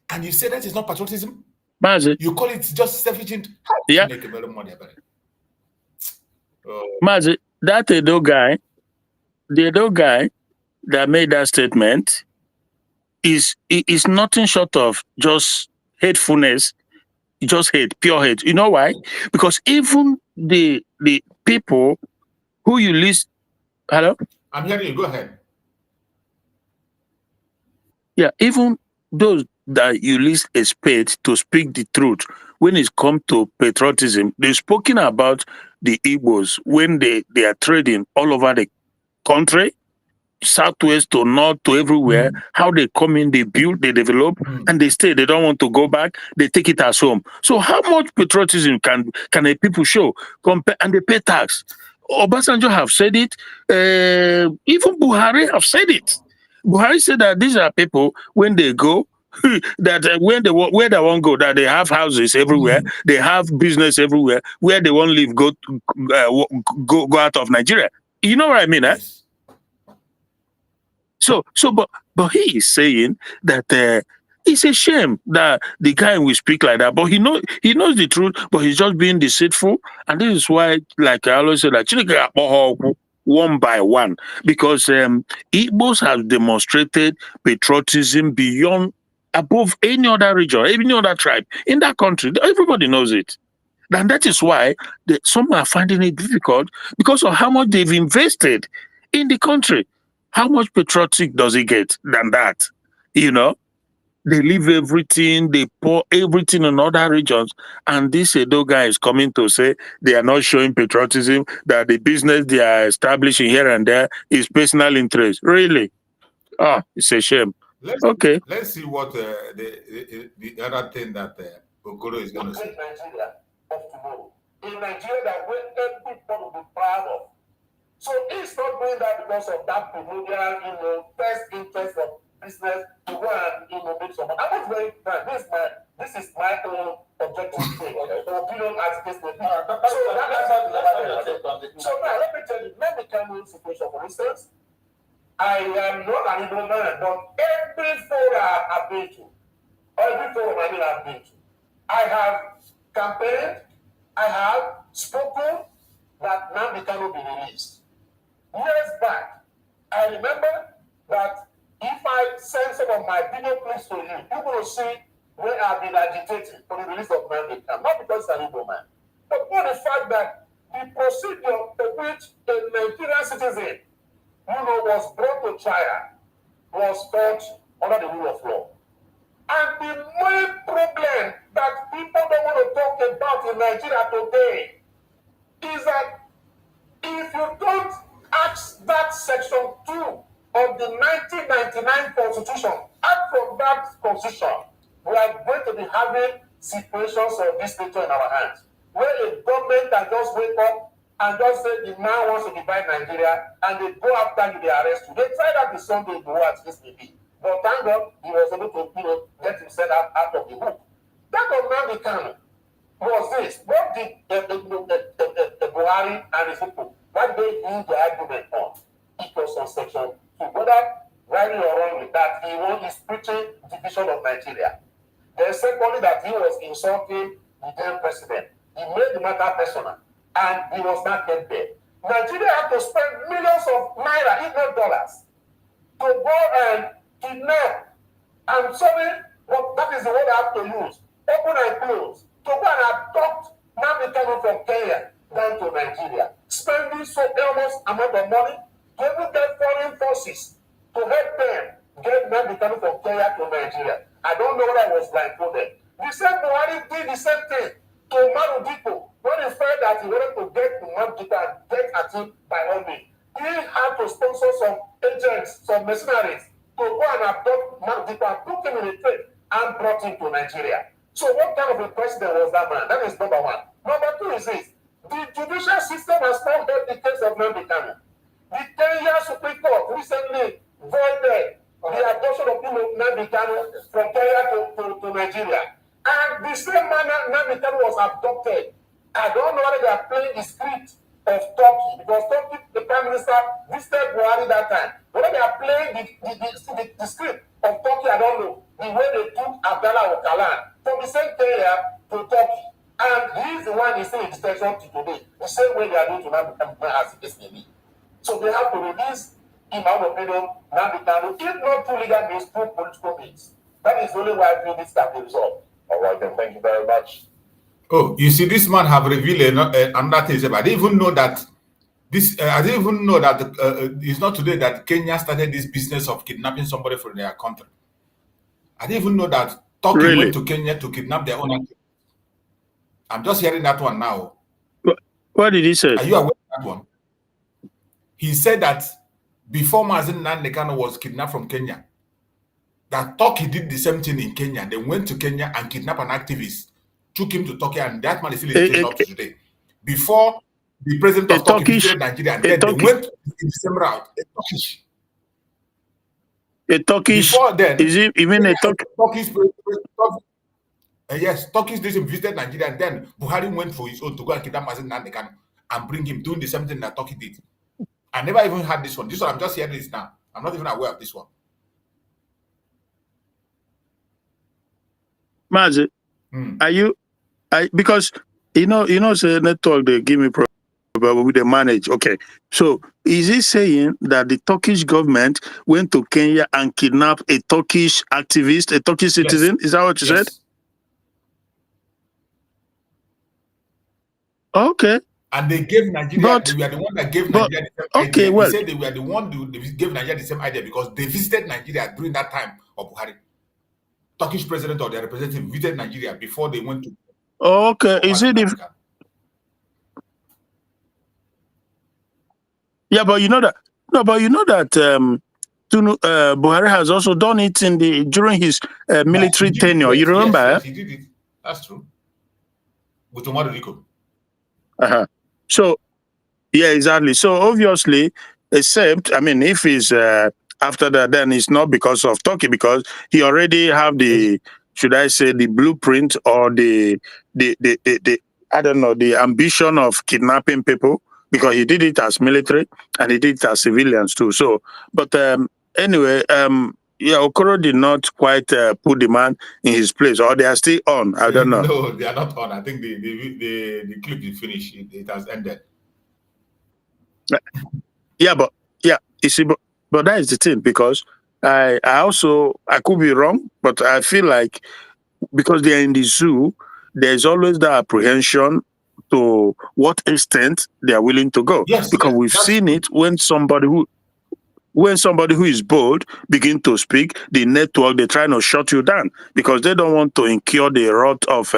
And you say that is not patriotism? Mazi. You call it just self-agent? Yeah. Make a better money about it. Mazi, that Edo guy that made that statement is nothing short of just hatefulness, just hate, pure hate. You know why? Because even the people who you list. Hello? I'm hearing you. Go ahead. Yeah, even those that you list a spade to speak the truth, when it comes to patriotism, they've spoken about the Igbos when they are trading all over the country, southwest to north to everywhere, how they come in, they build, they develop, and they stay. They don't want to go back. They take it as home. So how much patriotism can a people show? And they pay tax. Obasanjo have said it. Even Buhari have said it. Buhari said that these are people, when they go, that where they want to go, that they have houses everywhere, they have business everywhere, where they want to live, go out of Nigeria. You know what I mean, eh? But he is saying that it's a shame that the guy will speak like that. But he knows the truth, but he's just being deceitful. And this is why, like I always say, that one by one, because Igbos have demonstrated patriotism beyond above any other region, any other tribe in that country. Everybody knows it. And that is why some are finding it difficult because of how much they've invested in the country. How much patriotic does it get than that? You know, they leave everything, they pour everything in other regions. And this Edo guy is coming to say they are not showing patriotism, that the business they are establishing here and there is personal interest. Really? Oh, it's a shame. Let's see what the other thing that Okoro is going to say. Nigeria of tomorrow. A Nigeria that everybody will be proud of. So he's not doing that because of that primordial, first interest of business to go and make some money. I'm not very proud. This is my own objective thing. Opinion as case may be. So now let me tell you, let me tell you situation, for instance. I am not an Igbo man, but every forum I've been to, I've been to, I have campaigned, I have spoken that Nnamdi cannot be released. Years back, I remember that if I send some of my video clips to you, you will see where I've been agitating for the release of Nnamdi, not because I'm an Igbo man, but for the fact that the procedure for which a Nigerian citizen was brought to trial was fought under the rule of law. And the main problem that people don't want to talk about in Nigeria today is that if you don't ask that section 2 of the 1999 Constitution, act from that constitution, we are going to be having situations of this nature in our hands, where a government can just wake up and just say the man wants to divide Nigeria, and they go after you, they arrest you. They tried that the Sunday to what this may be. But thank God he was able to get himself out of the hook. That of Nnamdi Kanu was this. What did the Buhari and his people, what they used the argument on? It was on section 2. Whether rightly or wrongly, that he is preaching division of Nigeria. Then secondly, that he was insulting the then president. He made the matter personal. And he was not kept there. Nigeria had to spend millions of naira, if not dollars, to go and kidnap. I'm sorry, but that is the word I have to use. Open and close. To go and abduct Nnamdi Kanu from Kenya down to Nigeria. Spending so enormous amount of money to even get foreign forces to help them get Nnamdi Kanu from Kenya to Nigeria. I don't know whether I was blindfolded. The same Buhari did the same thing to Umaru Diko. When he felt that he wanted to get to Mandika and get at him by all means, he had to sponsor some agents, some mercenaries, to go and abduct Mandika and put him in a train and brought him to Nigeria. So what kind of a president was that man? That is number one. Number two is this. The judicial system has not heard the case of Nnamdi Kanu. The Kenya Supreme Court recently voided the adoption of Nnamdi Kanu from Kenya to Nigeria. And the same manner Nnamdi Kanu was abducted. I don't know whether they are playing the script of Turkey, because Turkey, the Prime Minister, visited Buhari that time. Whether they are playing the script of Turkey, I don't know. The way they took Abdallah Öcalan from the same Kenya to Turkey. And he is the one is still in detention to today. The same way they are doing to Nnamdi Kanu as the case may be. So they have to release, in my opinion, Nnamdi Kanu, if not through legal means, through political means. That is the only way I feel this can be resolved. All right, then, thank you very much. Oh, you see, this man have revealed another thing. I didn't even know that this. I didn't even know that it's not today that Kenya started this business of kidnapping somebody from their country. I didn't even know that Turkey went to Kenya to kidnap their own activists. I'm just hearing that one now. What did he say? Are you aware of that one? He said that before Mazen Nnamdi Kanu was kidnapped from Kenya, that Turkey did the same thing in Kenya. They went to Kenya and kidnapped an activist, took him to Turkey, and that man is still in jail up to today. Before the president of Turkey visited Nigeria, and then they went in the same route. A Turkish. Before then, is it even a Turkish? Yes, Turkish visited Nigeria, and then Buhari went for his own to go and kidnap Mazen Nnamdi Kanu and bring him, doing the same thing that Turkey did. I never even had this one. This one, I'm just hearing this now. I'm not even aware of this one. Mazi, are you? Because say network they give me problem. but they manage. Okay. So is he saying that the Turkish government went to Kenya and kidnapped a Turkish activist, a Turkish citizen? Is that what you said? Okay. And they gave Nigeria, they were the one that gave Nigeria the same idea. He said they were the one who gave Nigeria the same idea because they visited Nigeria during that time of Buhari. Turkish president or their representative visited Nigeria before they went to. Okay. Is it if? Yeah, but you know that. No, but you know that Buhari has also done it during his military tenure. You remember? Yes, he did it. That's true. With Omar Rico. So, yeah, exactly. So obviously, except, I mean, if he's after that, then it's not because of Turkey, because he already have the, should I say, the blueprint or the I don't know, the ambition of kidnapping people, because he did it as military and he did it as civilians too. So, but anyway, yeah, Okoro did not quite put the man in his place, or they are still on. I don't know. No, they are not on. I think the clip is finished. It has ended. Yeah, but yeah, you see, but that is the thing, because I could be wrong, but I feel like because they are in the zoo, there's always the apprehension to what extent they are willing to go. Yes, because we've seen it when somebody who is bold begin to speak, the network, they're trying to shut you down because they don't want to incur the wrath of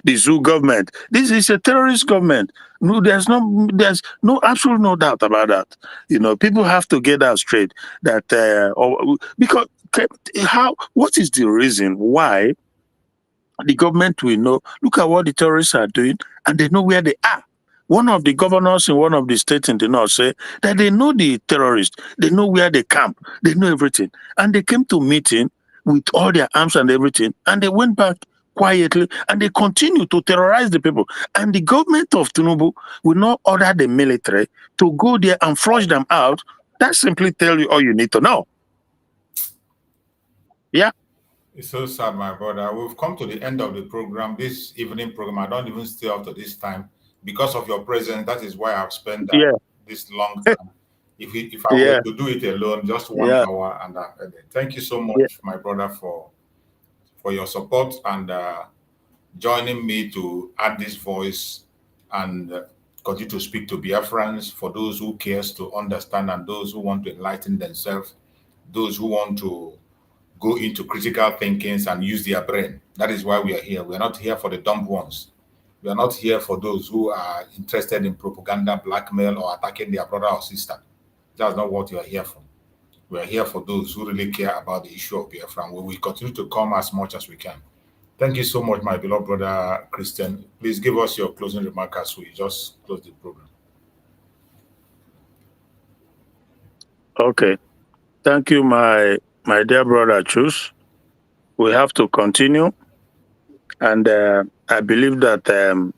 the zoo government. This is a terrorist government. No, there's no absolute no doubt about that. You know, people have to get that straight. That because what is the reason why the government will know? Look at what the terrorists are doing, and they know where they are. One of the governors in one of the states in the north say that they know the terrorists, they know where they camp, they know everything. And they came to meeting with all their arms and everything, and they went back quietly, and they continue to terrorize the people. And the government of Tinubu will not order the military to go there and flush them out. That simply tells you all you need to know. Yeah. It's so sad, my brother. We've come to the end of the program, this evening program. I don't even stay up to this time. Because of your presence, that is why I've spent this long time. If I were to do it alone, just 1 hour. And thank you so much, my brother, for your support and joining me to add this voice and continue to speak to Biafrans, for those who cares to understand and those who want to enlighten themselves, those who want to go into critical thinkings and use their brain. That is why we are here. We are not here for the dumb ones. We are not here for those who are interested in propaganda, blackmail, or attacking their brother or sister. That's not what we are here for. We are here for those who really care about the issue of Biafra. We will continue to come as much as we can. Thank you so much, my beloved brother Christian. Please give us your closing remarks as we just close the program. Okay. Thank you, my dear brother Chus. We have to continue. And I believe that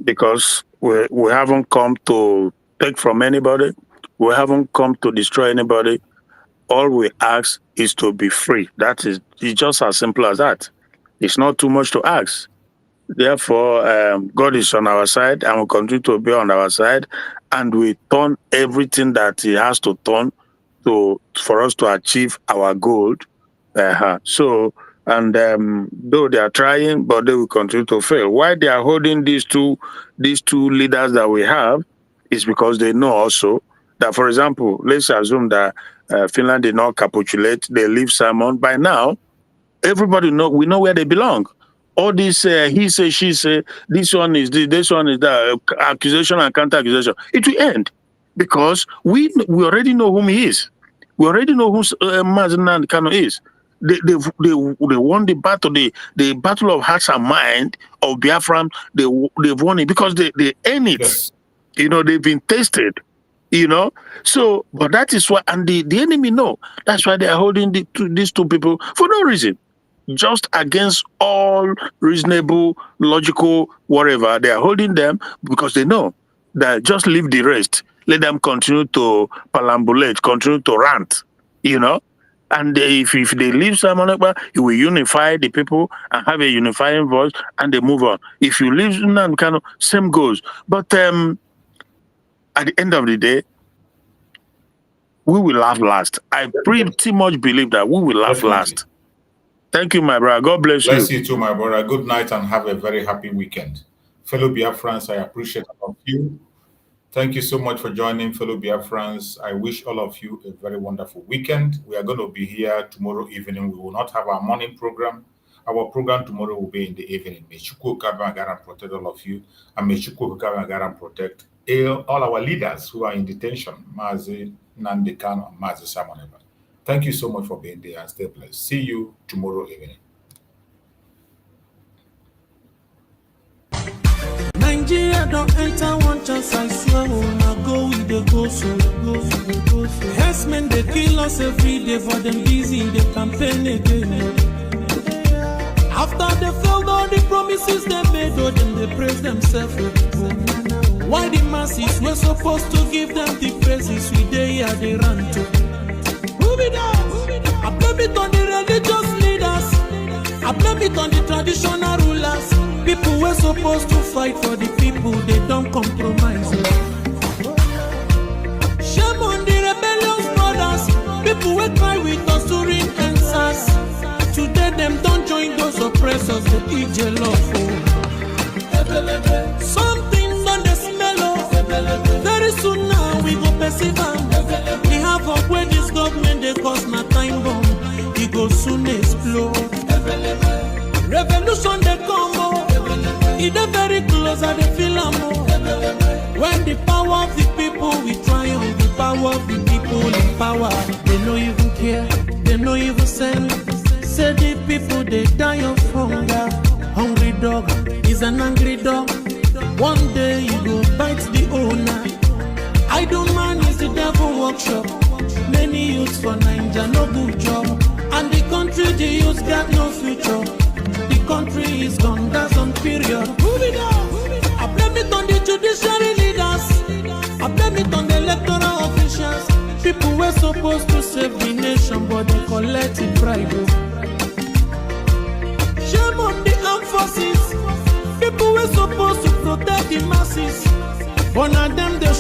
because we haven't come to take from anybody, we haven't come to destroy anybody. All we ask is to be free. It's just as simple as that. It's not too much to ask. Therefore, God is on our side and will continue to be on our side. And we turn everything that He has to turn for us to achieve our goal. So, and though they are trying, but they will continue to fail. Why they are holding these two leaders that we have is because they know also that, for example, let's assume that Finland did not capitulate, they leave Simon. By now, everybody we know where they belong. All this he say, she say, this one is that, accusation and counter accusation. It will end because we already know whom he is. We already know who Mazen Kano is. They won the battle, the battle of hearts and mind of Biafra. They've won it because they earn it. Yes. You know, they've been tested. You know, so but that is why, and the enemy know that's why they are holding these two people for no reason, just against all reasonable, logical, whatever. They are holding them because they know that just leave the rest, let them continue to perambulate, continue to rant, you know. And if they leave Simon Ekpa, he will unify the people and have a unifying voice, and they move on. If you leave Nnamdi Kanu, same goes. But at the end of the day, we will laugh last. I pretty much believe that we will laugh last. Thank you, my brother. God bless you. Bless you too, my brother. Good night and have a very happy weekend. Fellow Biafrans, I appreciate all of you. Thank you so much for joining, fellow Biafrans. I wish all of you a very wonderful weekend. We are going to be here tomorrow evening. We will not have our morning program. Our program tomorrow will be in the evening. May Chukwu Kabagara protect all of you, and may Chukwu Kabagara protect all our leaders who are in detention, Mazi Nandekano and Mazi Samoneba. Thank you so much for being there and stay blessed. See you tomorrow evening. Nigeria don't enter one chance, I swear. Now go with the go so. Yes, men, they kill us every day for them busy, they campaign again. After they failed all the promises they made, oh, then they praise themselves. Why the masses were supposed to give them the praises we they are they run to? Move it down. I blame it on the religious leaders. I blame it on the traditional rulers. People were supposed to fight for the people, they don't compromise. Shame on the rebellious brothers. People will cry with us during answers. Today them don't join those oppressors, they eat your love. Something on the smell of. Very soon now we go perceive. We have up where this government they cause my time bomb. It go soon explode. Revolution they come. It's very close and they feel when the power of the people we triumph, the power of the people in power. They no even care, they no even send. Say the people they die of hunger. Hungry dog is an angry dog. One day you go bite the owner. Idle man is the devil workshop. Many youths for Nigeria no good job. And the country the youths got no future. The country is gone, that's on period. Move it on. I blame it on the judiciary leaders. I blame it on the electoral officials. People were supposed to save the nation, but they collected bribe. Shame on the armed forces. People were supposed to protect the masses. But now them they